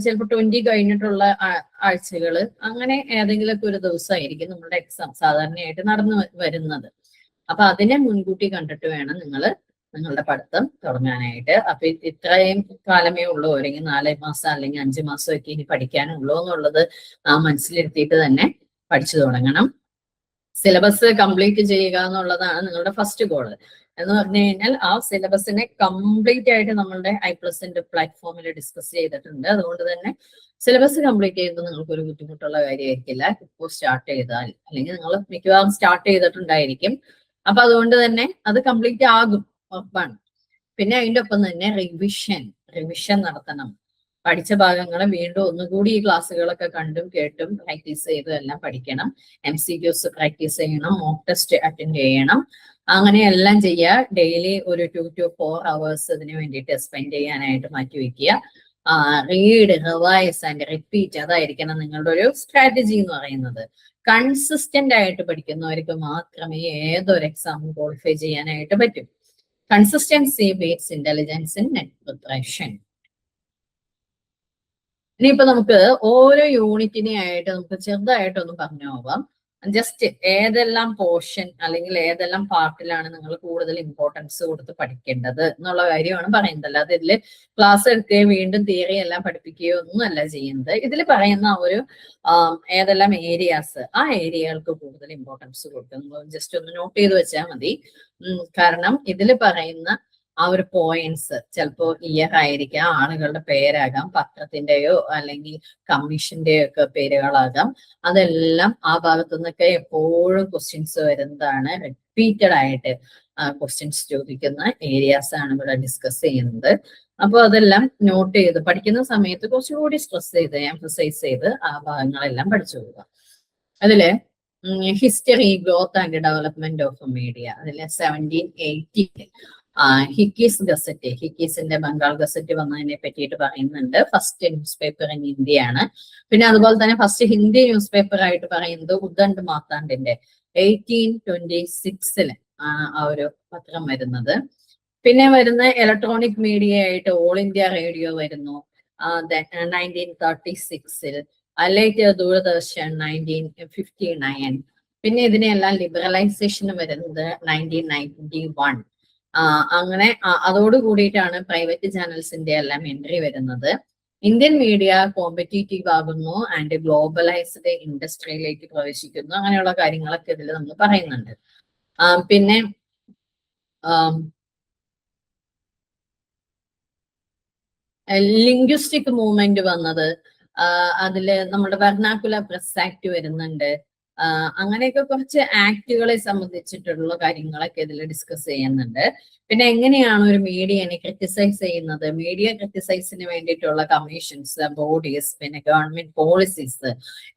A: ചിലപ്പോൾ 20 കഴിഞ്ഞിട്ടുള്ള ആഴ്ചകള്, അങ്ങനെ ഏതെങ്കിലുമൊക്കെ ഒരു ദിവസമായിരിക്കും നമ്മുടെ എക്സാം സാധാരണയായിട്ട് നടന്നു വരുന്നത്. അപ്പൊ അതിനെ മുൻകൂട്ടി കണ്ടിട്ട് വേണം നിങ്ങൾ നിങ്ങളുടെ പഠിത്തം തുടങ്ങാനായിട്ട്. അപ്പൊ ഇത്രയും കാലമേ ഉള്ളൂ, അല്ലെങ്കിൽ 4 മാസം അല്ലെങ്കിൽ 5 മാസം ഒക്കെ ഇനി പഠിക്കാനുള്ളൂ എന്നുള്ളത് മനസ്സിലിരുത്തിയിട്ട് തന്നെ പഠിച്ചു തുടങ്ങണം. സിലബസ് കംപ്ലീറ്റ് ചെയ്യുക എന്നുള്ളതാണ് നിങ്ങളുടെ ഫസ്റ്റ് ഗോള്. എന്ന് പറഞ്ഞു കഴിഞ്ഞാൽ ആ സിലബസിനെ കംപ്ലീറ്റ് ആയിട്ട് നമ്മളുടെ i+ന്റെ പ്ലാറ്റ്ഫോമിൽ ഡിസ്കസ് ചെയ്തിട്ടുണ്ട്. അതുകൊണ്ട് തന്നെ സിലബസ് കംപ്ലീറ്റ് ചെയ്യുന്നത് നിങ്ങൾക്ക് ഒരു ബുദ്ധിമുട്ടുള്ള കാര്യമായിരിക്കില്ല ഇപ്പോൾ സ്റ്റാർട്ട് ചെയ്താൽ, അല്ലെങ്കിൽ നിങ്ങൾ മിക്കവാറും സ്റ്റാർട്ട് ചെയ്തിട്ടുണ്ടായിരിക്കും. അപ്പൊ അതുകൊണ്ട് തന്നെ അത് കംപ്ലീറ്റ് ആകും, ഉറപ്പാണ്. പിന്നെ അതിൻ്റെ ഒപ്പം തന്നെ റിവിഷൻ നടത്തണം. പഠിച്ച ഭാഗങ്ങളെ വീണ്ടും ഒന്നുകൂടി ഈ ക്ലാസ്സുകളൊക്കെ കണ്ടും കേട്ടും പ്രാക്ടീസ് ചെയ്തും എല്ലാം പഠിക്കണം. MCQs പ്രാക്ടീസ് ചെയ്യണം, മോക്ക് ടെസ്റ്റ് അറ്റൻഡ് ചെയ്യണം. അങ്ങനെയെല്ലാം ചെയ്യുക. ഡെയിലി ഒരു 2 to 4 hours ഇതിന് വേണ്ടിയിട്ട് സ്പെൻഡ് ചെയ്യാനായിട്ട് മാറ്റി വെക്കുക. റീഡ്, റിവൈസ് ആൻഡ് റിപ്പീറ്റ്, അതായിരിക്കണം നിങ്ങളുടെ ഒരു സ്ട്രാറ്റജി എന്ന് പറയുന്നത്. കൺസിസ്റ്റന്റ് ആയിട്ട് പഠിക്കുന്നവർക്ക് മാത്രമേ ഏതൊരു എക്സാമും ക്വാളിഫൈ ചെയ്യാനായിട്ട് പറ്റും. Consistency beats intelligence in NET preparation. ഇനിയിപ്പോ നമുക്ക് ഓരോ യൂണിറ്റിനെ ആയിട്ട് നമുക്ക് ചെറുതായിട്ടൊന്ന് പറഞ്ഞു പോകാം. ജസ്റ്റ് ഏതെല്ലാം പോർഷൻ അല്ലെങ്കിൽ ഏതെല്ലാം പാർട്ടിലാണ് നിങ്ങൾ കൂടുതൽ ഇമ്പോർട്ടൻസ് കൊടുത്ത് പഠിക്കേണ്ടത് എന്നുള്ള കാര്യമാണ് പറയുന്നത്. അല്ലാതെ ഇതില് ക്ലാസ് എടുക്കുകയോ വീണ്ടും തിയറി എല്ലാം പഠിപ്പിക്കുകയോ ഒന്നുമല്ല ചെയ്യുന്നത്. ഇതിൽ പറയുന്ന ഒരു ഏതെല്ലാം ഏരിയാസ്, ആ ഏരിയകൾക്ക് കൂടുതൽ ഇമ്പോർട്ടൻസ് കൊടുക്കുന്നത് ജസ്റ്റ് ഒന്ന് നോട്ട് ചെയ്ത് വെച്ചാൽ മതി. കാരണം ഇതിൽ പറയുന്ന ആ ഒരു പോയിന്റ്സ് ചിലപ്പോ ഇയർ ആയിരിക്കാം, ആളുകളുടെ പേരാകാം, പത്രത്തിന്റെയോ അല്ലെങ്കിൽ കമ്മീഷന്റെയോ ഒക്കെ പേരുകളാകാം. അതെല്ലാം ആ ഭാഗത്തു നിന്നൊക്കെ എപ്പോഴും ക്വസ്റ്റ്യൻസ് വരുന്നതാണ്. റിപ്പീറ്റഡ് ആയിട്ട് ക്വസ്റ്റ്യൻസ് ചോദിക്കുന്ന ഏരിയാസ് ആണ് ഇവിടെ ഡിസ്കസ് ചെയ്യുന്നത്. അപ്പോൾ അതെല്ലാം നോട്ട് ചെയ്ത് പഠിക്കുന്ന സമയത്ത് കുറച്ചുകൂടി സ്ട്രെസ് ചെയ്ത് എംഫസൈസ് ചെയ്ത് ആ ഭാഗങ്ങളെല്ലാം പഠിച്ചു പോവുക. അതില് history, growth and development of media, അതില് 1780 ഹിക്കീസ് ഗസറ്റ്, ഹിക്കീസിന്റെ ബംഗാൾ ഗസറ്റ് വന്നതിനെ പറ്റിയിട്ട് പറയുന്നുണ്ട്. ഫസ്റ്റ് ന്യൂസ് പേപ്പർ ഇൻ ഇന്ത്യയാണ്. പിന്നെ അതുപോലെ തന്നെ ഫസ്റ്റ് ഹിന്ദി ന്യൂസ് പേപ്പർ ആയിട്ട് പറയുന്നത് ഉദ്ദണ്ഡ് മാർത്താണ്ഡിന്റെ 1826 ആ ഒരു പത്രം വരുന്നത്. പിന്നെ വരുന്ന ഇലക്ട്രോണിക് മീഡിയ ആയിട്ട് ഓൾ ഇന്ത്യ റേഡിയോ വരുന്നു 1936. ലേറ്റർ ദൂരദർശൻ 1959. പിന്നെ ഇതിനെല്ലാം ലിബറലൈസേഷൻ വരുന്നത് 1991. അങ്ങനെ അതോട് കൂടിയിട്ടാണ് പ്രൈവറ്റ് ചാനൽസിന്റെ എല്ലാം എൻട്രി വരുന്നത്. ഇന്ത്യൻ മീഡിയ കോമ്പറ്റീറ്റീവ് ആകുന്നു ആൻഡ് ഗ്ലോബലൈസ്ഡ് ഇൻഡസ്ട്രിയിലേക്ക് പ്രവേശിക്കുന്നു. അങ്ങനെയുള്ള കാര്യങ്ങളൊക്കെ ഇതിൽ നമ്മൾ പറയുന്നുണ്ട്. പിന്നെ ലിംഗ്വിസ്റ്റിക് മൂവ്മെന്റ് വന്നത്, അതില് നമ്മുടെ വെർനാക്കുലർ പ്രസ് ആക്ട് വരുന്നുണ്ട്. അങ്ങനെയൊക്കെ കുറച്ച് ആക്ടുകളെ സംബന്ധിച്ചിട്ടുള്ള കാര്യങ്ങളൊക്കെ ഇതിൽ ഡിസ്കസ് ചെയ്യുന്നുണ്ട്. പിന്നെ എങ്ങനെയാണ് ഒരു മീഡിയനെ ക്രിറ്റിസൈസ് ചെയ്യുന്നത്, മീഡിയ ക്രിറ്റിസൈസിന് വേണ്ടിയിട്ടുള്ള കമ്മീഷൻസ്, ബോഡീസ്, പിന്നെ ഗവൺമെന്റ് പോളിസീസ്,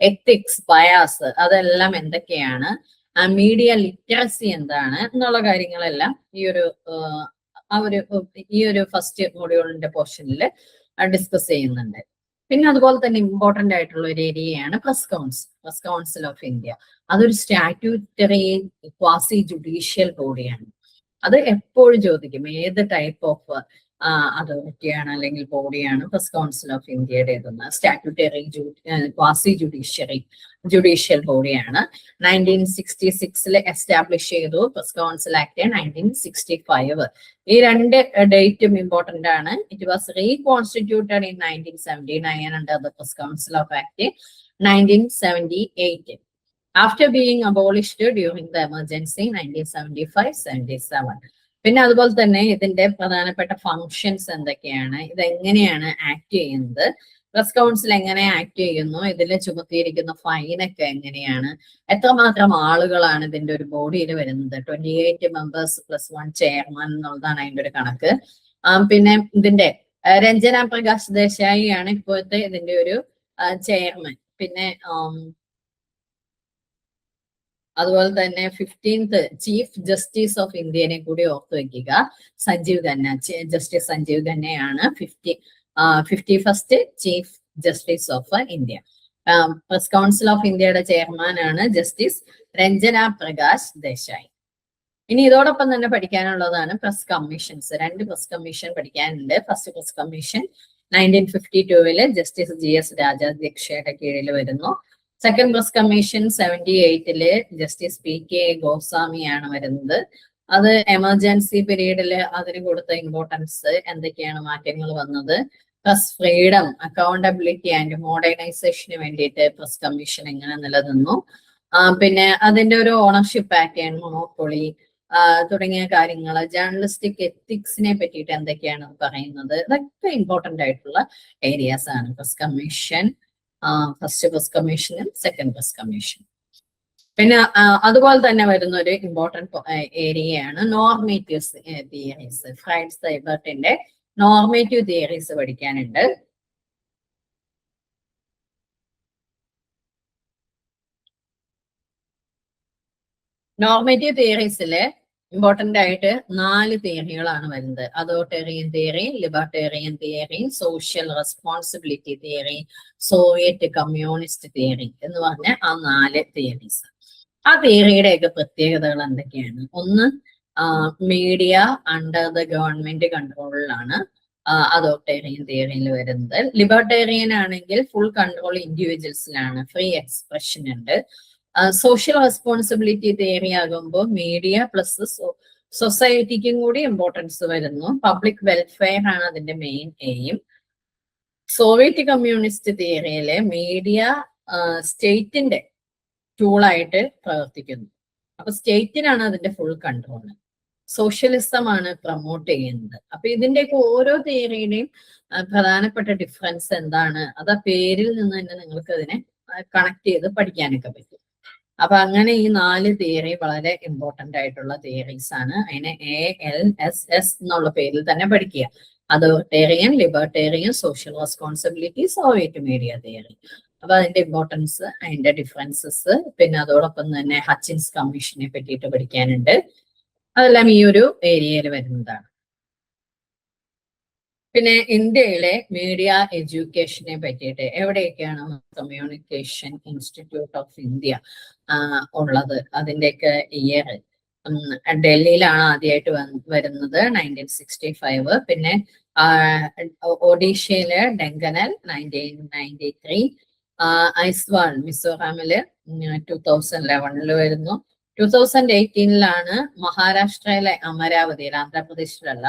A: എത്തിക്സ്, ബയാസ്, അതെല്ലാം എന്തൊക്കെയാണ്, മീഡിയ ലിറ്ററസി എന്താണ് എന്നുള്ള കാര്യങ്ങളെല്ലാം ഈ ഒരു ഫസ്റ്റ് മൊഡ്യൂളിന്റെ പോർഷനിൽ ഡിസ്കസ് ചെയ്യുന്നുണ്ട്. പിന്നെ അതുപോലെ തന്നെ ഇമ്പോർട്ടന്റ് ആയിട്ടുള്ള ഒരു ഏരിയയാണ് പ്രസ് കൗൺസിൽ ഓഫ് ഇന്ത്യ. അതൊരു സ്റ്റാറ്റ്യൂട്ടറി ക്വാസി ജുഡീഷ്യൽ ബോഡിയാണ്. അത് എപ്പോഴും ചോദിക്കും, ഏത് ടൈപ്പ് ഓഫ് അതോറിറ്റിയാണ് അല്ലെങ്കിൽ ബോഡിയാണ് പ്രസ് കൗൺസിൽ ഓഫ് ഇന്ത്യയുടേതെന്ന്. സ്റ്റാറ്റ്യൂട്ടറി ക്വാസി ജുഡീഷ്യൽ ബോഡിയാണ്. 1966 എസ്റ്റാബ്ലിഷ് ചെയ്തു. Press council act 1965. ഈ രണ്ട് ഡേറ്റും ഇമ്പോർട്ടന്റ് ആണ്. It was reconstituted in 1979 under the press council of act 1978. After being abolished during the emergency 1975-77. പിന്നെ അതുപോലെ തന്നെ ഇതിന്റെ പ്രധാനപ്പെട്ട ഫങ്ഷൻസ് എന്തൊക്കെയാണ്, ഇതെങ്ങനെയാണ് ആക്ട് ചെയ്യുന്നത്, പ്രസ് കൗൺസിൽ എങ്ങനെ ആക്ട് ചെയ്യുന്നു, ഇതിൽ ചുമത്തിയിരിക്കുന്ന ഫൈനൊക്കെ എങ്ങനെയാണ്, എത്രമാത്രം ആളുകളാണ് ഇതിന്റെ ഒരു ബോഡിയിൽ വരുന്നത്. 28 മെമ്പേഴ്സ് പ്ലസ് 1 ചെയർമാൻ എന്നുള്ളതാണ് അതിന്റെ ഒരു കണക്ക്. പിന്നെ ഇതിന്റെ രഞ്ജന പ്രകാശ് ദേശായി ആണ് ഇപ്പോഴത്തെ ഇതിന്റെ ഒരു ചെയർമാൻ. പിന്നെ അതുപോലെ തന്നെ 15th ചീഫ് ജസ്റ്റിസ് ഓഫ് ഇന്ത്യനെ കൂടി ഓർത്തു വെക്കുക. സഞ്ജീവ് ഖന്ന, ജസ്റ്റിസ് സഞ്ജീവ് ഖന്നയാണ് 51st chief justice of India. Press council of ഇന്ത്യയുടെ ചെയർമാൻ ആണ് ജസ്റ്റിസ് രഞ്ജന പ്രകാശ് ദേശായി. ഇനി ഇതോടൊപ്പം തന്നെ പഠിക്കാനുള്ളതാണ് പ്രസ് കമ്മീഷൻസ്. 2 പ്രസ് കമ്മീഷൻ പഠിക്കാനുണ്ട്. First press commission 1952 justice GS രാജാധ്യക്ഷയുടെ കീഴിൽ വരുന്നു. Second press commission 78 justice PK ഗോസ്വാമിയാണ് വരുന്നത്. അത് എമർജൻസി പീരീഡില് അതിന് കൊടുത്ത ഇമ്പോർട്ടൻസ് എന്തൊക്കെയാണ് മാറ്റങ്ങൾ വന്നത്, പ്രസ് ഫ്രീഡം, അക്കൗണ്ടബിലിറ്റി ആൻഡ് മോഡേണൈസേഷന് വേണ്ടിയിട്ട് പ്രസ് കമ്മീഷൻ എങ്ങനെ നിലനിന്നു, പിന്നെ അതിന്റെ ഒരു ഓണർഷിപ്പ് പാറ്റേൺ, മൊണോപ്പൊളി തുടങ്ങിയ കാര്യങ്ങൾ, ജേർണലിസ്റ്റിക് എത്തിക്സിനെ പറ്റിയിട്ട് എന്തൊക്കെയാണ് പറയുന്നത്, ഇതൊക്കെ ഇമ്പോർട്ടന്റ് ആയിട്ടുള്ള ഏരിയാസ് ആണ് പ്രസ് കമ്മീഷൻ, ഫസ്റ്റ് പ്രസ് കമ്മീഷനും സെക്കൻഡ് പ്രസ് കമ്മീഷൻ. പിന്നെ അതുപോലെ തന്നെ വരുന്ന ഒരു ഇമ്പോർട്ടന്റ് ഏരിയയാണ് നോർമേറ്റീവ് തിയറീസ്. ഫ്രൈഡ് സൈബർട്ടിന്റെ നോർമേറ്റീവ് തിയറീസ് പഠിക്കാനുണ്ട്. നോർമേറ്റീവ് തിയറീസില് ഇമ്പോർട്ടന്റ് ആയിട്ട് 4 തിയറികളാണ് വരുന്നത്. Authoritarian theory, libertarian theory, social responsibility theory, Soviet communist theory എന്ന് പറഞ്ഞ ആ 4 തിയറീസ്. ആ തിയറിയുടെയൊക്കെ പ്രത്യേകതകൾ എന്തൊക്കെയാണ്? ഒന്ന്, മീഡിയ അണ്ടർ ദ ഗവൺമെന്റ് കൺട്രോളിലാണ് അതോറിറ്റേറിയൻ തിയറിയിൽ വരുന്നത്. ലിബർട്ടേറിയൻ ആണെങ്കിൽ ഫുൾ കൺട്രോൾ ഇൻഡിവിജ്വൽസിലാണ്, ഫ്രീ എക്സ്പ്രഷൻ ഉണ്ട്. സോഷ്യൽ റെസ്പോൺസിബിലിറ്റി തിയറി ആകുമ്പോൾ മീഡിയ പ്ലസ് സൊസൈറ്റിക്കും കൂടി ഇമ്പോർട്ടൻസ് വരുന്നു. പബ്ലിക് വെൽഫെയർ ആണ് അതിന്റെ മെയിൻ എയിം. സോവിയറ്റ് കമ്മ്യൂണിസ്റ്റ് തിയറിയിലെ മീഡിയ സ്റ്റേറ്റിന്റെ ടൂളായിട്ട് പ്രവർത്തിക്കുന്നു. അപ്പൊ സ്റ്റേറ്റിനാണ് അതിന്റെ ഫുൾ കൺട്രോൾ. സോഷ്യലിസം ആണ് പ്രൊമോട്ട് ചെയ്യുന്നത്. അപ്പൊ ഇതിന്റെയൊക്കെ ഓരോ തിയറിയുടെയും പ്രധാനപ്പെട്ട ഡിഫറൻസ് എന്താണ്, അത് ആ പേരിൽ നിന്ന് തന്നെ നിങ്ങൾക്ക് അതിനെ കണക്ട് ചെയ്ത് പഠിക്കാനൊക്കെ പറ്റും. അപ്പൊ അങ്ങനെ ഈ 4 തിയറി വളരെ ഇമ്പോർട്ടന്റ് ആയിട്ടുള്ള തിയറീസ് ആണ്. അതിനെ ALSS എന്നുള്ള പേരിൽ തന്നെ പഠിക്കുക. Authoritarian, libertarian, social responsibility, Soviet media theory. അപ്പൊ അതിന്റെ ഇമ്പോർട്ടൻസ്, അതിന്റെ ഡിഫറൻസസ്, പിന്നെ അതോടൊപ്പം തന്നെ ഹച്ചിൻസ് കമ്മീഷനെ പറ്റിയിട്ട് പഠിക്കാനുണ്ട്. അതെല്ലാം ഈ ഒരു ഏരിയയിൽ വരുന്നതാണ്. പിന്നെ ഇന്ത്യയിലെ മീഡിയ എഡ്യൂക്കേഷനെ പറ്റിയിട്ട് എവിടെയൊക്കെയാണ് കമ്മ്യൂണിക്കേഷൻ ഇൻസ്റ്റിറ്റ്യൂട്ട് ഓഫ് ഇന്ത്യ ഉള്ളത്, അതിന്റെയൊക്കെ ഇയർ ഡൽഹിയിലാണ് ആദ്യമായിട്ട് വരുന്നത് 1965. പിന്നെ ഒഡീഷയിലെ ഡെങ്കനൽ 1993, ഐസ്വാൾ മിസോറാമില് 2011 വരുന്നു. 2018 മഹാരാഷ്ട്രയിലെ അമരാവതിയിൽ, ആന്ധ്രാപ്രദേശിലല്ല,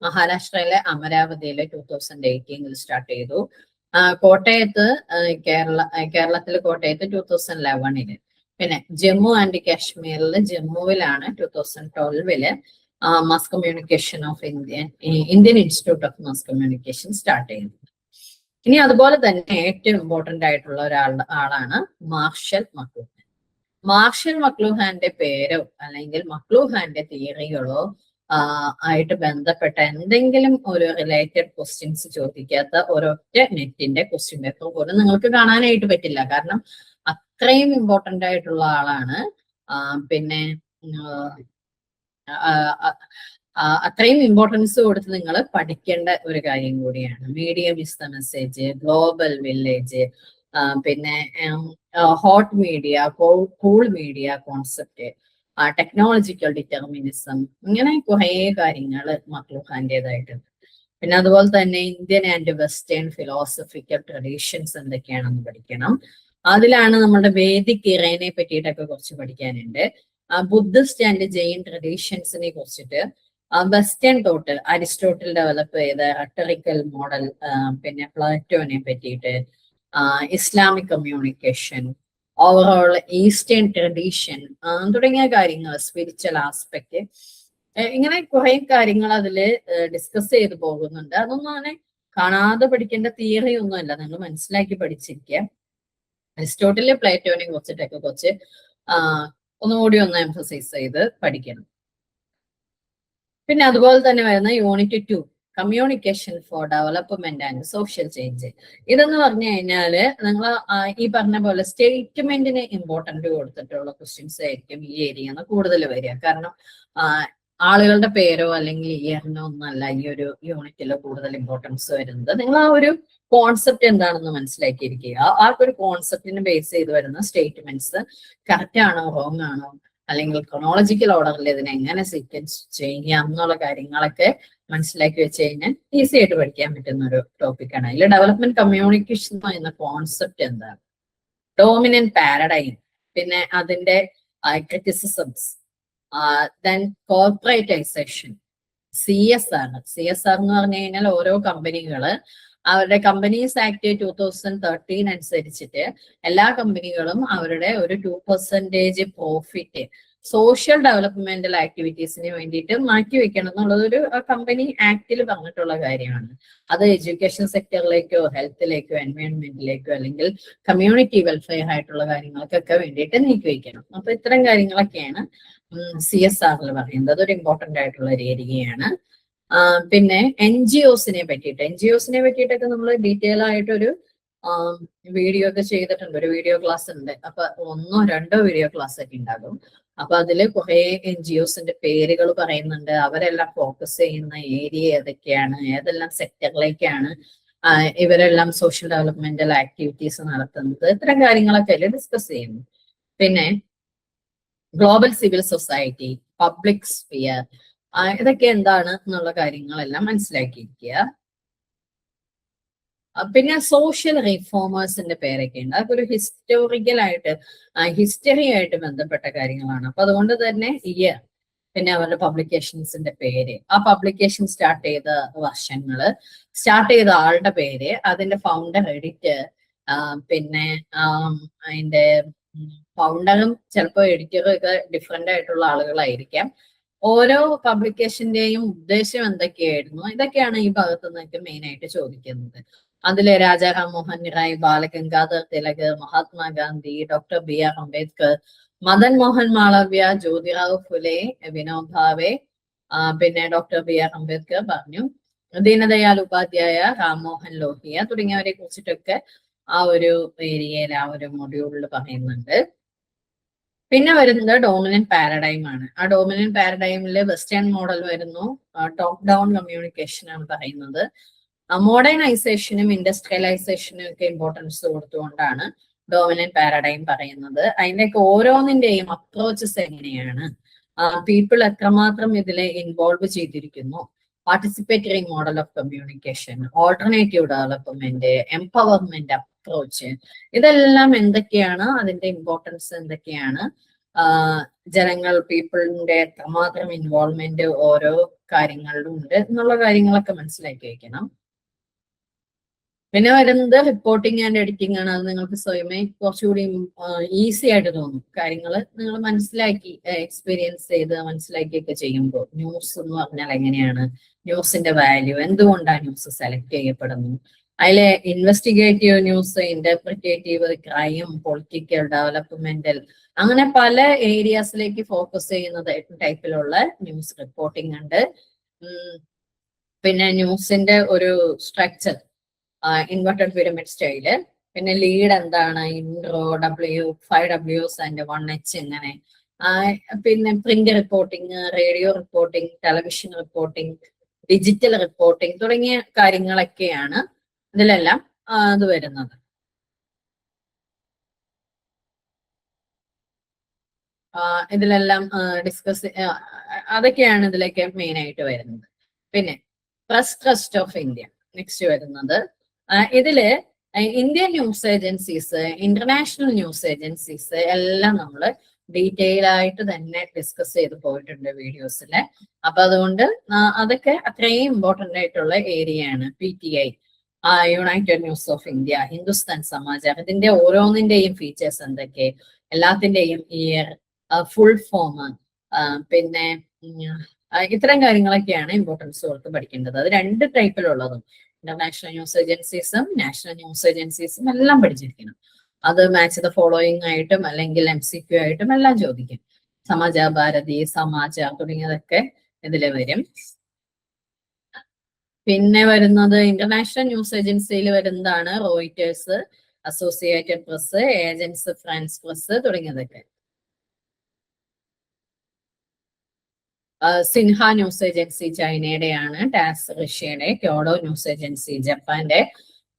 A: മഹാരാഷ്ട്രയിലെ അമരാവതിയിലെ 2018 സ്റ്റാർട്ട് ചെയ്തു. കോട്ടയത്ത് കേരളത്തിലെ കോട്ടയത്ത് 2011. പിന്നെ ജമ്മു ആൻഡ് കാശ്മീരിൽ ജമ്മുവിലാണ് 2012 mass communication of Indian institute of mass communication start ചെയ്യുന്നത്. ഇനി അതുപോലെ തന്നെ ഏറ്റവും ഇമ്പോർട്ടന്റ് ആയിട്ടുള്ള ആളാണ് മാർഷൽ മക്ലൂഹാൻ. മാർഷൽ മക്ലൂഹാന്റെ പേരോ അല്ലെങ്കിൽ മക്ലൂഹാന്റെ തിയറികളോ ആയിട്ട് ബന്ധപ്പെട്ട എന്തെങ്കിലും ഒരു റിലേറ്റഡ് ക്വസ്റ്റ്യൻസ് ചോദിക്കാത്ത ഒരൊറ്റ നെറ്റിന്റെ ക്വസ്റ്റ്യൻ പേപ്പർ പോലും നിങ്ങൾക്ക് കാണാനായിട്ട് പറ്റില്ല. കാരണം അത്രയും ഇമ്പോർട്ടന്റ് ആയിട്ടുള്ള ആളാണ്. പിന്നെ അത്രയും ഇമ്പോർട്ടൻസ് കൊടുത്ത് നിങ്ങൾ പഠിക്കേണ്ട ഒരു കാര്യം കൂടിയാണ്. Medium is the message, global village, പിന്നെ hot media, cool media concept, technological determinism, ഇങ്ങനെ കുറെ കാര്യങ്ങൾ മക്ലൂഹാന്റേതായിട്ടുണ്ട്. പിന്നെ അതുപോലെ തന്നെ Indian and western philosophical traditions എന്തൊക്കെയാണെന്ന് പഠിക്കണം. അതിലാണ് നമ്മുടെ വേദിക് ഇറേനെ പറ്റിയിട്ടൊക്കെ കുറച്ച് പഠിക്കാനുണ്ട്. ബുദ്ധിസ്റ്റ് ആൻഡ് ജെയിൻ ട്രഡീഷൻസിനെ കുറിച്ചിട്ട്, വെസ്റ്റേൺ തോട്ട്, അരിസ്റ്റോട്ടിൽ ഡെവലപ്പ് ചെയ്ത റട്ടറിക്കൽ മോഡൽ, പിന്നെ പ്ലാറ്റോനെ പറ്റിയിട്ട്, Islamic communication, overall eastern tradition തുടങ്ങിയ കാര്യങ്ങൾ, സ്പിരിച്വൽ ആസ്പെക്ട്, ഇങ്ങനെ കുറെ കാര്യങ്ങൾ അതിൽ ഡിസ്കസ് ചെയ്ത് പോകുന്നുണ്ട്. അതൊന്നും അങ്ങനെ കാണാതെ പഠിക്കേണ്ട തിയറി ഒന്നുമല്ല, നിങ്ങൾ മനസ്സിലാക്കി പഠിച്ചിരിക്കുക. അരിസ്റ്റോട്ടിലെ പ്ലേറ്റോനെ കുറിച്ചിട്ടൊക്കെ കുറച്ച് ഒന്നുകൂടി ഒന്ന് എംഫസൈസ് ചെയ്ത് പഠിക്കണം. പിന്നെ അതുപോലെ തന്നെ വരുന്ന unit 2 communication for development and social change. ഇതെന്ന് പറഞ്ഞു കഴിഞ്ഞാല് നിങ്ങൾ ഈ പറഞ്ഞ പോലെ സ്റ്റേറ്റ്മെന്റിന് ഇമ്പോർട്ടന്റ് കൊടുത്തിട്ടുള്ള ക്വസ്റ്റ്യൻസ് ആയിരിക്കും ഈ ഏരിയന്ന് കൂടുതൽ വരിക. കാരണം ആളുകളുടെ പേരോ അല്ലെങ്കിൽ ഇയറിനോ ഒന്നല്ല ഈ ഒരു യൂണിറ്റിൽ കൂടുതൽ ഇമ്പോർട്ടൻസ് വരുന്നത്. നിങ്ങൾ ആ ഒരു കോൺസെപ്റ്റ് എന്താണെന്ന് മനസ്സിലാക്കിയിരിക്കുക. ആ ഒരു കോൺസെപ്റ്റിന് ബേസ് ചെയ്ത് വരുന്ന സ്റ്റേറ്റ്മെന്റ്സ് കറക്റ്റ് ആണോ റോങ് ആണോ, അല്ലെങ്കിൽ ക്രോണോളജിക്കൽ ഓർഡറിൽ ഇതിനെ എങ്ങനെ സീക്വൻസ് ചെയ്യാം എന്നുള്ള കാര്യങ്ങളൊക്കെ മനസ്സിലാക്കി വെച്ച് കഴിഞ്ഞാൽ ഈസി ആയിട്ട് പഠിക്കാൻ പറ്റുന്ന ഒരു ടോപ്പിക്കാണ്. അതിൽ ഡെവലപ്മെന്റ് കമ്മ്യൂണിക്കേഷൻ എന്ന് പറയുന്ന കോൺസെപ്റ്റ് എന്താണ്, ഡോമിനന്റ് പാരഡൈം, പിന്നെ അതിന്റെ ക്രിറ്റിസിസംസ്, ദെൻ കോർപ്പറേറ്റൈസേഷൻ, CSR. CSR എന്ന് പറഞ്ഞു കഴിഞ്ഞാൽ ഓരോ കമ്പനികള് അവരുടെ കമ്പനീസ് ആക്ട് 2013 അനുസരിച്ചിട്ട് എല്ലാ കമ്പനികളും അവരുടെ ഒരു 2% പ്രോഫിറ്റ് സോഷ്യൽ ഡെവലപ്മെന്റൽ ആക്ടിവിറ്റീസിന് വേണ്ടിയിട്ട് മാറ്റിവെക്കണം എന്നുള്ളത് ഒരു കമ്പനി ആക്ടിൽ പറഞ്ഞിട്ടുള്ള കാര്യമാണ്. അത് എഡ്യൂക്കേഷൻ സെക്ടറിലേക്കോ ഹെൽത്തിലേക്കോ എൻവയോൺമെന്റിലേക്കോ അല്ലെങ്കിൽ കമ്മ്യൂണിറ്റി വെൽഫെയർ ആയിട്ടുള്ള കാര്യങ്ങൾക്കൊക്കെ വേണ്ടിയിട്ട് നീക്കിവെക്കണം. അപ്പൊ ഇത്തരം കാര്യങ്ങളൊക്കെയാണ് CSR പറയുന്നത്. അതൊരു ഇമ്പോർട്ടന്റ് ആയിട്ടുള്ള ഒരു ഏരിയയാണ്. പിന്നെ NGOസിനെ പറ്റിയിട്ടൊക്കെ നമ്മൾ ഡീറ്റെയിൽ ആയിട്ടൊരു വീഡിയോ ഒക്കെ ചെയ്തിട്ടുണ്ട്. ഒരു വീഡിയോ ക്ലാസ് ഉണ്ട്. അപ്പൊ 1 or 2 വീഡിയോ ക്ലാസ് ഒക്കെ ഉണ്ടാകും. അപ്പൊ അതില് കുറെ NGOസിന്റെ പേരുകൾ പറയുന്നുണ്ട്. അവരെല്ലാം ഫോക്കസ് ചെയ്യുന്ന ഏരിയ ഏതൊക്കെയാണ്, ഏതെല്ലാം സെക്ടറിലേക്കാണ് ഇവരെല്ലാം സോഷ്യൽ ഡെവലപ്മെന്റൽ ആക്ടിവിറ്റീസ് നടത്തുന്നത്, ഇത്തരം കാര്യങ്ങളൊക്കെ അല്ലേ ഡിസ്കസ് ചെയ്യുന്നു. പിന്നെ global civil society, public sphere, ഇതൊക്കെ എന്താണ് എന്നുള്ള കാര്യങ്ങളെല്ലാം മനസ്സിലാക്കിയിരിക്കുക. പിന്നെ സോഷ്യൽ റിഫോമേഴ്സിന്റെ പേരൊക്കെ ഉണ്ട്. അതൊക്കെ ഒരു ഹിസ്റ്ററി ആയിട്ട് ബന്ധപ്പെട്ട കാര്യങ്ങളാണ്. അപ്പൊ അതുകൊണ്ട് തന്നെ ഇയർ, പിന്നെ അവരുടെ പബ്ലിക്കേഷൻസിന്റെ പേര്, ആ പബ്ലിക്കേഷൻ സ്റ്റാർട്ട് ചെയ്ത വർഷങ്ങള്, സ്റ്റാർട്ട് ചെയ്ത ആളുടെ പേര്, അതിന്റെ ഫൗണ്ടർ, എഡിറ്റർ, പിന്നെ അതിന്റെ ഫൗണ്ടറും ചിലപ്പോൾ എഡിറ്ററും ഒക്കെ ഡിഫറെന്റ് ആയിട്ടുള്ള ആളുകളായിരിക്കാം. ഓരോ പബ്ലിക്കേഷന്റെയും ഉദ്ദേശം എന്തൊക്കെയായിരുന്നു, ഇതൊക്കെയാണ് ഈ ഭാഗത്ത് നിന്നൊക്കെ മെയിൻ ആയിട്ട് ചോദിക്കുന്നത്. അതിലെ രാജാ രാംമോഹൻ റായ്, ബാലഗംഗാധർ തിലക്, മഹാത്മാഗാന്ധി, ഡോക്ടർ BR അംബേദ്കർ, മദൻ മോഹൻ മാളവ്യ, ജ്യോതിറാവ് ഫുലെ, വിനോബ് ഭാവെ, പിന്നെ ഡോക്ടർ BR അംബേദ്കർ പറഞ്ഞു, ദീനദയാൽ ഉപാധ്യായ, രാംമോഹൻ ലോഹിയ തുടങ്ങിയവരെ കുറിച്ചിട്ടൊക്കെ ആ ഒരു ഏരിയയിൽ ആ ഒരു മൊഡ്യൂളിൽ പറയുന്നുണ്ട്. പിന്നെ വരുന്നത് ഡോമിനന്റ് പാരഡൈം ആണ്. ആ ഡോമിനന്റ് പാരഡൈമിൽ വെസ്റ്റേൺ മോഡൽ വരുന്നു, ടോപ്പ് ഡൗൺ കമ്മ്യൂണിക്കേഷൻ ആണ് പറയുന്നത്. മോഡേണൈസേഷനും ഇൻഡസ്ട്രിയലൈസേഷനും ഒക്കെ ഇമ്പോർട്ടൻസ് കൊടുത്തുകൊണ്ടാണ് ഡോമിനന്റ് പാരഡൈം പറയുന്നത്. അതിൻ്റെയൊക്കെ ഓരോന്നിന്റെയും അപ്രോച്ചസ് എങ്ങനെയാണ്, പീപ്പിൾ എത്രമാത്രം ഇതിലെ ഇൻവോൾവ് ചെയ്തിരിക്കുന്നു, participatory model of communication, alternative development, empowerment approach, ഇതെല്ലാം എന്തൊക്കെയാണ്, അതിന്റെ ഇമ്പോർട്ടൻസ് എന്തൊക്കെയാണ്, ജനങ്ങൾ, പീപ്പിളിന്റെ എത്രമാത്രം ഇൻവോൾവ്മെന്റ് ഓരോ കാര്യങ്ങളിലും ഉണ്ട് എന്നുള്ള കാര്യങ്ങളൊക്കെ മനസ്സിലാക്കി വെക്കണം. പിന്നെ വരുന്നത് റിപ്പോർട്ടിംഗ് ആൻഡ് എഡിറ്റിംഗ് ആണ്. അത് നിങ്ങൾക്ക് സ്വയമേ കുറച്ചുകൂടി ഈസി ആയിട്ട് തോന്നും. കാര്യങ്ങൾ നിങ്ങൾ മനസ്സിലാക്കി എക്സ്പീരിയൻസ് ചെയ്ത് മനസ്സിലാക്കിയൊക്കെ ചെയ്യുമ്പോൾ, ന്യൂസ് എന്ന് പറഞ്ഞാൽ എങ്ങനെയാണ്, ന്യൂസിന്റെ വാല്യൂ, എന്തുകൊണ്ടാണ് ന്യൂസ് സെലക്ട് ചെയ്യപ്പെടുന്നു, അതിലെ investigative news, interpretative, crime, political, developmental, അങ്ങനെ പല ഏരിയാസിലേക്ക് ഫോക്കസ് ചെയ്യുന്ന ടൈപ്പിലുള്ള ന്യൂസ് റിപ്പോർട്ടിംഗ് ഉണ്ട്. പിന്നെ ന്യൂസിന്റെ ഒരു സ്ട്രക്ചർ, ഇൻവെർട്ടഡ് പിരമിഡ് സ്റ്റൈല്, പിന്നെ ലീഡ് എന്താണ്, ഇൻട്രോ, 5 Ws ആൻഡ് 1 H എങ്ങനെ, പിന്നെ print reporting, radio reporting, television reporting, digital reporting തുടങ്ങിയ കാര്യങ്ങളൊക്കെയാണ് ഇതിലെല്ലാം അത് വരുന്നത്. ഇതിലെല്ലാം ഡിസ്കസ്, അതൊക്കെയാണ് ഇതിലേക്ക് മെയിൻ ആയിട്ട് വരുന്നത്. പിന്നെ press trust of India next വരുന്നത്. ഇതില് Indian news agencies, international news agencies എല്ലാം നമ്മൾ ഡീറ്റെയിൽ ആയിട്ട് തന്നെ ഡിസ്കസ് ചെയ്ത് പോയിട്ടുണ്ട് വീഡിയോസില്. അപ്പൊ അതുകൊണ്ട് അതൊക്കെ അത്രയും ഇമ്പോർട്ടന്റ് ആയിട്ടുള്ള ഏരിയയാണ്. PTI, United news of India, Hindustan Samachar, ഇതിന്റെ ഓരോന്നിന്റെയും ഫീച്ചേഴ്സ് എന്തൊക്കെ, എല്ലാത്തിന്റെയും ഇയർ, ഫുൾ ഫോം, പിന്നെ ഇത്തരം കാര്യങ്ങളൊക്കെയാണ് ഇമ്പോർട്ടൻസ് കൊടുത്ത് പഠിക്കേണ്ടത്. അത് 2 ടൈപ്പിലുള്ളതും, ഇന്റർനാഷണൽ ന്യൂസ് ഏജൻസീസും നാഷണൽ ന്യൂസ് ഏജൻസീസും എല്ലാം പഠിച്ചിരിക്കണം. അത് മാച്ച് ദ ഫോളോയിങ് ആയിട്ടും അല്ലെങ്കിൽ MCQ ആയിട്ടും എല്ലാം ചോദിക്കും. സമാചാർ ഭാരതി, സമാചാർ തുടങ്ങിയതൊക്കെ ഇതിൽ വരും. പിന്നെ വരുന്നത് ഇന്റർനാഷണൽ ന്യൂസ് ഏജൻസിയിൽ വരുന്നതാണ് Reuters, associated press, Agence France press തുടങ്ങിയതൊക്കെ. സിൻഹ ന്യൂസ് ഏജൻസി ചൈനയുടെയാണ്, ടാസ് റഷ്യയുടെ, ക്യോഡോ ന്യൂസ് ഏജൻസി ജപ്പാന്റെ,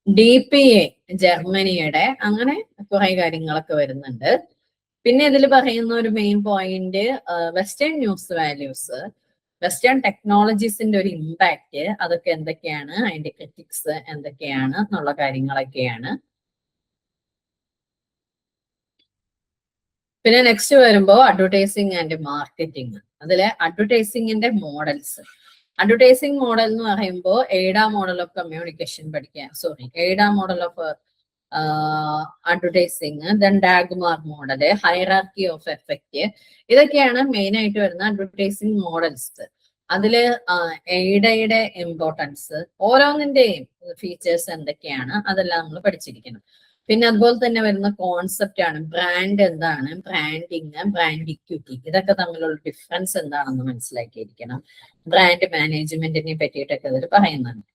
A: DPA ജർമ്മനിയുടെ, അങ്ങനെ കുറെ കാര്യങ്ങളൊക്കെ വരുന്നുണ്ട്. പിന്നെ ഇതിൽ പറയുന്ന ഒരു main point western news values, western ടെക്നോളജീസിന്റെ ഒരു ഇമ്പാക്റ്റ്, അതൊക്കെ എന്തൊക്കെയാണ്, അതിന്റെ ക്രിറ്റിക്സ് എന്തൊക്കെയാണ് എന്നുള്ള കാര്യങ്ങളൊക്കെയാണ്. പിന്നെ നെക്സ്റ്റ് വരുമ്പോൾ അഡ്വർടൈസിങ് ആൻഡ് മാർക്കറ്റിംഗ്. അതിലെ അഡ്വർടൈസിങ്ങിന്റെ മോഡൽസ്. അഡ്വർടൈസിങ് മോഡൽ എന്ന് പറയുമ്പോൾ എയ്ഡാ മോഡൽ ഓഫ് കമ്മ്യൂണിക്കേഷൻ പഠിക്കാൻ, AIDA model of advertising, then DAGMAR model, hierarchy of effect, ഇതൊക്കെയാണ് മെയിൻ ആയിട്ട് വരുന്ന അഡ്വർടൈസിങ് മോഡൽസ്. അതില് എയ്ഡയുടെ ഇമ്പോർട്ടൻസ്, ഓരോന്നിന്റെയും ഫീച്ചേഴ്സ് എന്തൊക്കെയാണ് അതെല്ലാം നമ്മൾ പഠിച്ചിരിക്കണം. പിന്നെ അതുപോലെ തന്നെ വരുന്ന കോൺസെപ്റ്റ് ആണ് ബ്രാൻഡ് എന്താണ്, ബ്രാൻഡിങ്, ബ്രാൻഡ് ഇക്വിറ്റി, ഇതൊക്കെ തമ്മിലുള്ള ഡിഫറൻസ് എന്താണെന്ന് മനസ്സിലാക്കിയിരിക്കണം. ബ്രാൻഡ് മാനേജ്മെന്റിനെ പറ്റിയിട്ടൊക്കെ അതിൽ പറയുന്നുണ്ട്.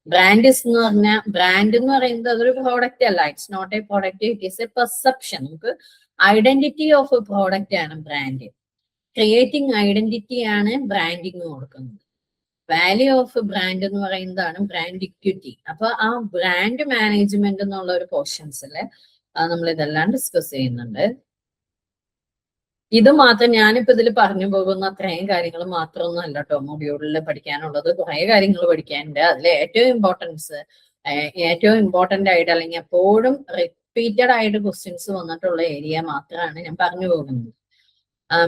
A: ബ്രാൻഡ് എന്ന് പറഞ്ഞാൽ, ബ്രാൻഡ് എന്ന് പറയുന്നത് അതൊരു പ്രോഡക്റ്റ് അല്ല, it's not a product, it is a perception. നമുക്ക് ഐഡന്റിറ്റി ഓഫ് എ പ്രോഡക്റ്റ് ആണ് ബ്രാൻഡ്. ക്രിയേറ്റിംഗ് ഐഡന്റിറ്റി ആണ് ബ്രാൻഡിങ് കൊടുക്കുന്നത്. വാല്യൂ ഓഫ് ബ്രാൻഡ് എന്ന് പറയുന്നതാണ് ബ്രാൻഡ് ഇക്വിറ്റി. അപ്പൊ ആ ബ്രാൻഡ് മാനേജ്മെന്റ് എന്നുള്ള ഒരു പോർഷൻസില് നമ്മൾ ഇതെല്ലാം ഡിസ്കസ് ചെയ്യുന്നുണ്ട്. ഇത് മാത്രം ഞാനിപ്പോ ഇതിൽ പറഞ്ഞു പോകുന്ന അത്രയും കാര്യങ്ങൾ മാത്രമൊന്നും അല്ല കേട്ടോ മൊഡ്യൂളിൽ പഠിക്കാനുള്ളത്. കുറെ കാര്യങ്ങൾ പഠിക്കാനുണ്ട്. അതിൽ ഏറ്റവും ഇമ്പോർട്ടന്റ് ആയിട്ട് അല്ലെങ്കിൽ എപ്പോഴും റിപ്പീറ്റഡ് ആയിട്ട് ക്വസ്റ്റ്യൻസ് വന്നിട്ടുള്ള ഏരിയ മാത്രമാണ് ഞാൻ പറഞ്ഞു പോകുന്നത്.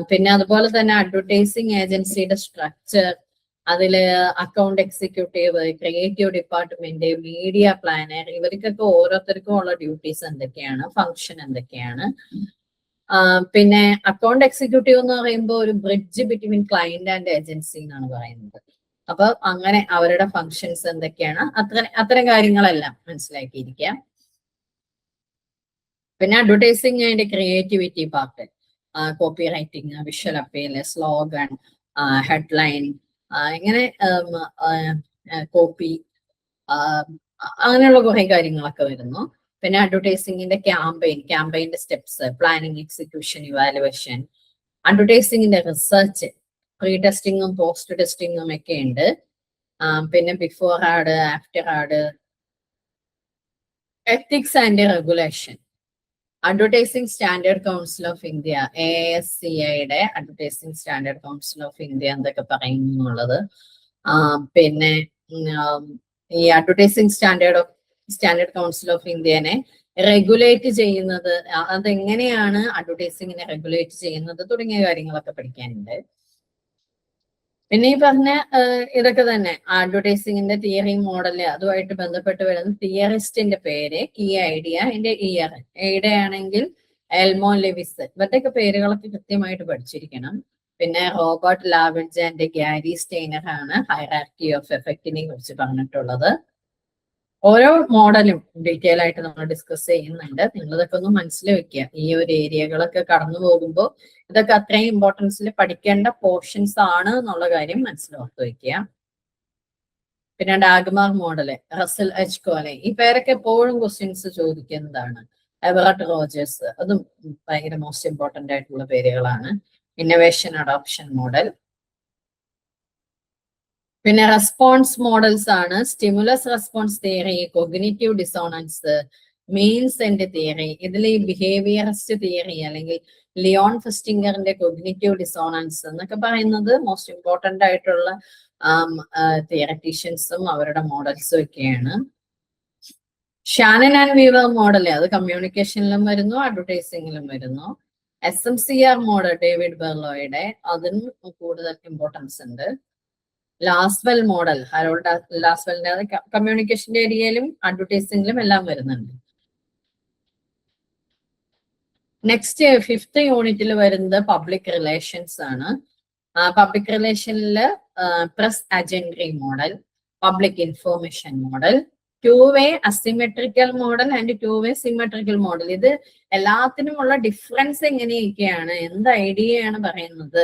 A: പിന്നെ അതുപോലെ തന്നെ അഡ്വർടൈസിങ് ഏജൻസിയുടെ സ്ട്രക്ചർ, അതില് account executive, creative department, media planner, ഇവർക്കൊക്കെ ഓരോരുത്തർക്കും ഉള്ള ഡ്യൂട്ടീസ് എന്തൊക്കെയാണ്, ഫംഗ്ഷൻ എന്തൊക്കെയാണ്. പിന്നെ അക്കൗണ്ട് എക്സിക്യൂട്ടീവ് എന്ന് പറയുമ്പോൾ ഒരു bridge between client and agency എന്നാണ് പറയുന്നത്. അപ്പൊ അങ്ങനെ അവരുടെ ഫങ്ഷൻസ് എന്തൊക്കെയാണ്, അത്തരം കാര്യങ്ങളെല്ലാം മനസ്സിലാക്കിയിരിക്കാം. പിന്നെ അഡ്വർടൈസിങ് അതിന്റെ creativity part, copy writing, visual appeal, slogan, headline, ഇങ്ങനെ കോപ്പി, അങ്ങനെയുള്ള കുറെ കാര്യങ്ങളൊക്കെ വരുന്നു. പിന്നെ അഡ്വർടൈസിങ്ങിന്റെ ക്യാമ്പയിന്റെ സ്റ്റെപ്സ്, പ്ലാനിങ്, എക്സിക്യൂഷൻ, ഇവാലുവേഷൻ, അഡ്വർടൈസിങ്ങിന്റെ റിസർച്ച്, പ്രീ ടെസ്റ്റിങ്ങും പോസ്റ്റ് ടെസ്റ്റിങ്ങും ഒക്കെ ഉണ്ട്. പിന്നെ before ad, after ad, ethics and regulation, advertising standard council of India, ASCIയുടെ advertising standard council of India എന്തൊക്കെ പറയുന്നു എന്നുള്ളത്. പിന്നെ ഈ അഡ്വർടൈസിംഗ് സ്റ്റാൻഡേർഡ് കൗൺസിൽ ഓഫ് ഇന്ത്യനെ റെഗുലേറ്റ് ചെയ്യുന്നത്, അതെങ്ങനെയാണ് അഡ്വർടൈസിങ്ങിനെ റെഗുലേറ്റ് ചെയ്യുന്നത് തുടങ്ങിയ കാര്യങ്ങളൊക്കെ പഠിക്കാനുണ്ട്. പിന്നെ ഈ പറഞ്ഞ ഇതൊക്കെ തന്നെ അഡ്വർടൈസിങ്ങിന്റെ തിയറി മോഡല്, അതുമായിട്ട് ബന്ധപ്പെട്ട് വരുന്ന തിയറിസ്റ്റിന്റെ പേര്, കീ ഐഡിയ, അതിന്റെ ഇയർ. എയ്ഡ ആണെങ്കിൽ എൽമോ ലെവിസ്, ഇവരുടെയൊക്കെ പേരുകളൊക്കെ കൃത്യമായിട്ട് പഠിച്ചിരിക്കണം. പിന്നെ റോബർട്ട് ലാവിഡ്ജ് ആൻഡ് ഗ്യാരി സ്റ്റെയ്നർ ആണ് ഹൈറാർക്കി ഓഫ് എഫക്റ്റിനെ കുറിച്ച് പറഞ്ഞിട്ടുള്ളത്. ഓരോ മോഡലും ഡീറ്റെയിൽ ആയിട്ട് നമ്മൾ ഡിസ്കസ് ചെയ്യുന്നുണ്ട്. നിങ്ങളിതൊക്കെ ഒന്ന് മനസ്സിൽ വെക്കുക. ഈ ഒരു ഏരിയകളൊക്കെ കടന്നു പോകുമ്പോൾ ഇതൊക്കെ അത്രയും ഇമ്പോർട്ടൻസിൽ പഠിക്കേണ്ട പോർഷൻസ് ആണ് എന്നുള്ള കാര്യം മനസ്സിലോർത്ത് വെക്കുക. പിന്നെ ഡാഗ്മാർ മോഡല്, റസൽ എച്ച് കോലെ, ഈ പേരൊക്കെ എപ്പോഴും ക്വസ്റ്റ്യൻസ് ചോദിക്കുന്നതാണ്. എവറട്ട് റോജേഴ്സ്, അതും ഭയങ്കര മോസ്റ്റ് ഇമ്പോർട്ടന്റ് ആയിട്ടുള്ള പേരുകളാണ്. Innovation adoption model. പിന്നെ റെസ്പോൺസ് മോഡൽസ് ആണ് stimulus response theory, cognitive dissonance, means and theory. ഇതിൽ ഈ ബിഹേവിയറിസ്റ്റ് തിയറി അല്ലെങ്കിൽ ലിയോൺ ഫെസ്റ്റിംഗറിന്റെ കൊഗ്നിറ്റീവ് ഡിസോണൻസ് എന്നൊക്കെ പറയുന്നത് മോസ്റ്റ് ഇമ്പോർട്ടന്റ് ആയിട്ടുള്ള തിയററ്റീഷ്യൻസും അവരുടെ മോഡൽസും ഒക്കെയാണ്. ഷാനൻ ആൻഡ് വീവർ മോഡൽ, അത് കമ്മ്യൂണിക്കേഷനിലും വരുന്നു, അഡ്വർടൈസിംഗിലും വരുന്നു. SMCR മോഡൽ ഡേവിഡ് ബെർലോയുടെ, അതിനും കൂടുതൽ ഇമ്പോർട്ടൻസ് ഉണ്ട്. ലാസ്വെൽ മോഡൽ, ഹരോൾഡ് ലാസ്വെലിന്റെ, കമ്മ്യൂണിക്കേഷന്റെ ഏരിയയിലും അഡ്വർടൈസിംഗിലും എല്ലാം വരുന്നുണ്ട്. നെക്സ്റ്റ് 5th യൂണിറ്റിൽ വരുന്നത് പബ്ലിക് റിലേഷൻസ് ആണ്. പബ്ലിക് റിലേഷനില് press agentry model, public information model, 2-way asymmetrical model and 2-way symmetrical model. ഇത് എല്ലാത്തിനുമുള്ള ഡിഫറൻസ് എങ്ങനെയൊക്കെയാണ്, എന്ത് ഐഡിയയാണ് പറയുന്നത്,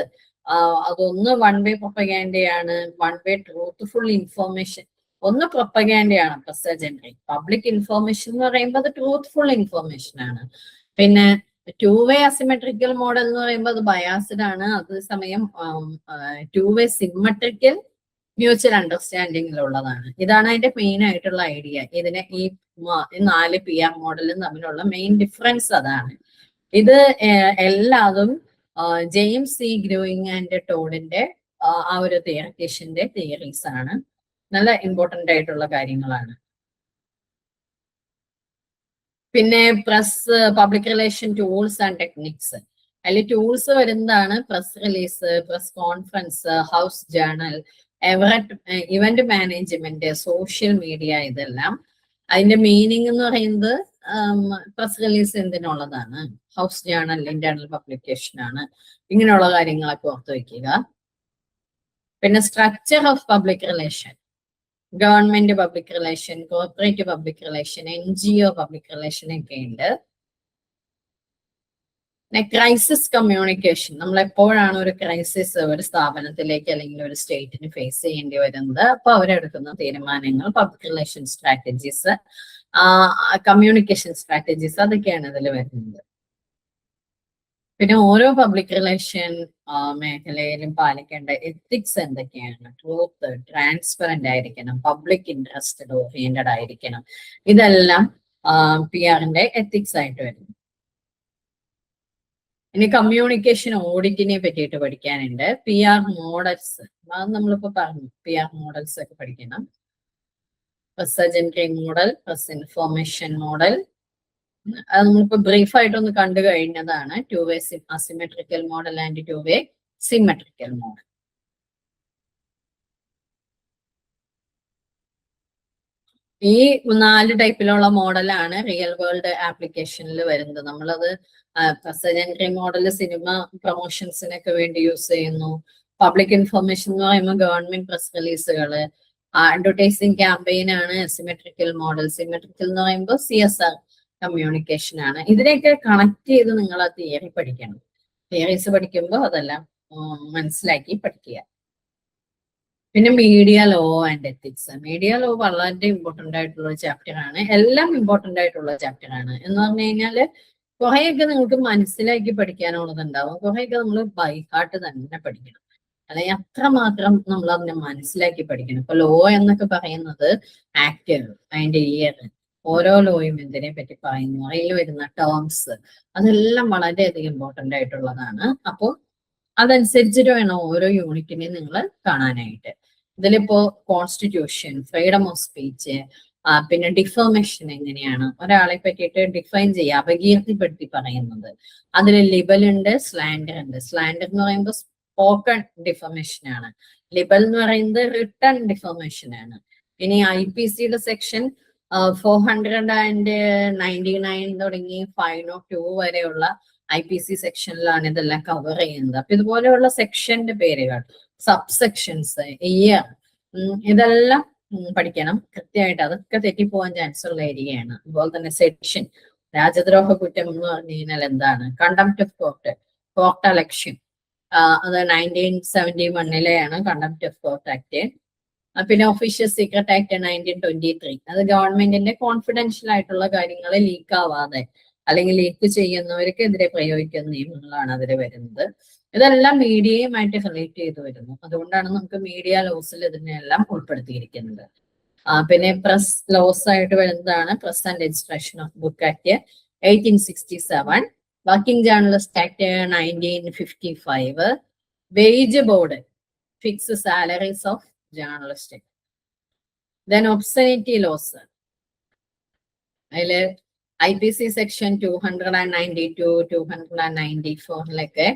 A: അതൊന്ന് 1-way പ്രൊപ്പഗാൻഡയാണ്, 1-way ട്രൂത്ത്ഫുൾ ഇൻഫോർമേഷൻ. ഒന്ന് പ്രൊപ്പഗാൻഡയാണ് പ്രസ് അജൻഡറി. പബ്ലിക് ഇൻഫോർമേഷൻ എന്ന് പറയുമ്പോൾ അത് ട്രൂത്ത്ഫുൾ ഇൻഫോർമേഷൻ ആണ്. പിന്നെ 2-way അസിമെട്രിക്കൽ മോഡൽ എന്ന് പറയുമ്പോൾ അത് ബയാസ്ഡ് ആണ്. അതേസമയം 2-way സിമെട്രിക്കൽ മ്യൂച്വൽ അണ്ടർസ്റ്റാൻഡിങ്ങിലുള്ളതാണ്. ഇതാണ് അതിന്റെ മെയിൻ ആയിട്ടുള്ള ഐഡിയ. ഇതിനെ ഈ 4 PR മോഡലും തമ്മിലുള്ള മെയിൻ ഡിഫറൻസ് അതാണ്. ഇത് എല്ലാതും ജെയിംസ് C. ഗ്രോയിങ് ആൻഡ് ടോഡിന്റെ ആ ഒരു തിയററ്റീഷ്യന്റെ തിയറീസ് ആണ്. നല്ല ഇമ്പോർട്ടന്റ് ആയിട്ടുള്ള കാര്യങ്ങളാണ്. പിന്നെ press public relation tools and techniques, അതിൽ ടൂൾസ് വരുന്നതാണ് press release, press conference, house journal, event management, social media, ഇതെല്ലാം. അതിന്റെ മീനിങ് എന്ന് പറയുന്നത് പ്രസ് റിലീസ് എന്തിനുള്ളതാണ്, ഹൗസ് ജേർണൽ ഇന്റേണൽ പബ്ലിക്കേഷൻ ആണ്, ഇങ്ങനെയുള്ള കാര്യങ്ങളൊക്കെ ഓർത്ത് വയ്ക്കുക. പിന്നെ structure of public relation, government public relation, corporate public relation, NGO public relation ഒക്കെ ഉണ്ട്. പിന്നെ ക്രൈസിസ് കമ്മ്യൂണിക്കേഷൻ, നമ്മൾ എപ്പോഴാണ് ഒരു ക്രൈസിസ് ഒരു സ്ഥാപനത്തിലേക്ക് അല്ലെങ്കിൽ ഒരു സ്റ്റേറ്റിന് ഫേസ് ചെയ്യേണ്ടി വരുന്നത്, അപ്പൊ അവരെടുക്കുന്ന തീരുമാനങ്ങൾ, public relation strategies, communication strategies, അതൊക്കെയാണ് ഇതിൽ വരുന്നത്. പിന്നെ ഓരോ പബ്ലിക് റിലേഷൻ മേഖലയിലും പാലിക്കേണ്ട എത്തിക്സ് എന്തൊക്കെയാണ്? ട്രൂത്ത്, ട്രാൻസ്പെറന്റ് ആയിരിക്കണം, പബ്ലിക് ഇൻട്രസ്റ്റഡ് ഓറിയന്റഡ് ആയിരിക്കണം. ഇതെല്ലാം PR-ന്റെ എത്തിക്സ് ആയിട്ട് വരുന്നു. ഇനി കമ്മ്യൂണിക്കേഷൻ ഓഡിറ്റിനെ പറ്റിയിട്ട് പഠിക്കാനുണ്ട്. PR മോഡൽസ്, അത് നമ്മളിപ്പോ പറഞ്ഞു, PR മോഡൽസ് ഒക്കെ പഠിക്കണം. Press agentry model, press information model, അത് നമ്മളിപ്പോ ബ്രീഫ് ആയിട്ടൊന്ന് കണ്ടു കഴിഞ്ഞതാണ്. 2-way asymmetrical model and 2-way symmetrical model. ഈ 4 ടൈപ്പിലുള്ള മോഡലാണ് റിയൽ വേൾഡ് ആപ്ലിക്കേഷനിൽ വരുന്നത്. നമ്മളത് പ്രസ് അജൻഡറി മോഡൽ സിനിമ പ്രൊമോഷൻസിനൊക്കെ വേണ്ടി യൂസ് ചെയ്യുന്നു. പബ്ലിക് ഇൻഫർമേഷൻ എന്ന് പറയുമ്പോൾ ഗവൺമെന്റ് പ്രസ് റിലീസുകള്, അഡ്വർടൈസിങ് ക്യാമ്പയിൻ ആണ് സിമെട്രിക്കൽ മോഡൽ. സിമെട്രിക്കൽ എന്ന് പറയുമ്പോൾ CSR കമ്മ്യൂണിക്കേഷൻ ആണ്. ഇതിനെയൊക്കെ കണക്ട് ചെയ്ത് നിങ്ങൾ ആ തിയറി പഠിക്കണം. തിയറീസ് പഠിക്കുമ്പോൾ അതെല്ലാം മനസ്സിലാക്കി പഠിക്കുക. പിന്നെ media law and ethics. Media law വളരെ ഇമ്പോർട്ടന്റ് ആയിട്ടുള്ള ഒരു ചാപ്റ്റർ ആണ്. എല്ലാം ഇമ്പോർട്ടന്റ് ആയിട്ടുള്ള ചാപ്റ്റർ ആണ്. എന്ന് പറഞ്ഞു കഴിഞ്ഞാല് കുറെയൊക്കെ നിങ്ങൾക്ക് മനസ്സിലാക്കി പഠിക്കാനുള്ളതുണ്ടാവും, കുറെയൊക്കെ നമ്മൾ ബൈ ഹാർട്ട് തന്നെ പഠിക്കണം. അല്ലെങ്കിൽ അത്രമാത്രം നമ്മൾ അതിനെ മനസ്സിലാക്കി പഠിക്കണം. ഇപ്പൊ ലോ എന്നൊക്കെ പറയുന്നത് ആക്ട്, അതിന്റെ ഇയർ, ഓരോ ലോയും എന്തിനെ പറ്റി പറയുന്നു, അതിൽ വരുന്ന ടേംസ്, അതെല്ലാം വളരെയധികം ഇമ്പോർട്ടന്റ് ആയിട്ടുള്ളതാണ്. അപ്പോൾ അതനുസരിച്ചിട്ട് വേണം ഓരോ യൂണിറ്റിനെയും നിങ്ങൾ കാണാനായിട്ട്. ഇതിലിപ്പോ കോൺസ്റ്റിറ്റ്യൂഷൻ, ഫ്രീഡം ഓഫ് സ്പീച്ച്, പിന്നെ ഡിഫർമേഷൻ എങ്ങനെയാണ് ഒരാളെ പറ്റിയിട്ട് ഡിഫൈൻ ചെയ്യുക, അപകീർത്തിപ്പെടുത്തി പറയുന്നത്. അതിൽ ലിബൽ ഉണ്ട്, സ്ലാൻഡർ ഉണ്ട്. സ്ലാൻഡർ എന്ന് പറയുമ്പോൾ സ്പോക്കൺ ഡിഫർമേഷൻ ആണ്. ലിബൽ എന്ന് പറയുന്നത് റിട്ടൺ ഡിഫർമേഷൻ ആണ്. ഇനി IPCയുടെ സെക്ഷൻ 499 തുടങ്ങി 502 വരെയുള്ള IPC സെക്ഷനിലാണ് ഇതെല്ലാം കവർ ചെയ്യുന്നത്. അപ്പൊ ഇതുപോലെയുള്ള സെക്ഷന്റെ പേരുകൾ, സബ് സെക്ഷൻസ്, ഇയർ, ഇതെല്ലാം പഠിക്കണം കൃത്യമായിട്ട്. അതൊക്കെ തെറ്റിപ്പോവാൻ ചാൻസ് ഉള്ള ഏരിയയാണ്. അതുപോലെ തന്നെ സെക്ഷൻ, രാജ്യദ്രോഹ കുറ്റം എന്ന് പറഞ്ഞു കഴിഞ്ഞാൽ എന്താണ്, കണ്ടംപ്റ്റ് ഓഫ് കോർട്ട്, കോർട്ട് അലക്ഷ്യം, അത് 1971 കണ്ടംപ്റ്റ് ഓഫ് കോർട്ട് ആക്ട്. പിന്നെ ഒഫീഷ്യൽ സീക്രട്ട് ആക്ട് 1923, അത് ഗവൺമെന്റിന്റെ കോൺഫിഡൻഷ്യൽ ആയിട്ടുള്ള കാര്യങ്ങൾ ലീക്ക് ആവാതെ അല്ലെങ്കിൽ ലീക്ക് ചെയ്യുന്നവർക്കെതിരെ പ്രയോഗിക്കുന്ന നിയമങ്ങളാണ് അതിൽ വരുന്നത്. ഇതെല്ലാം മീഡിയയുമായിട്ട് റിലേറ്റ് ചെയ്ത് വരുന്നു. അതുകൊണ്ടാണ് നമുക്ക് മീഡിയ ലോസിൽ ഇതിനെല്ലാം ഉൾപ്പെടുത്തിയിരിക്കുന്നത്. പിന്നെ പ്രസ് ലോസ് ആയിട്ട് വരുന്നതാണ് press and registration of book act 1867, working journalist act 1955, wage board fix salaries of journalist. Then obscenity laws, അതില് IPC സെക്ഷൻ 292, 294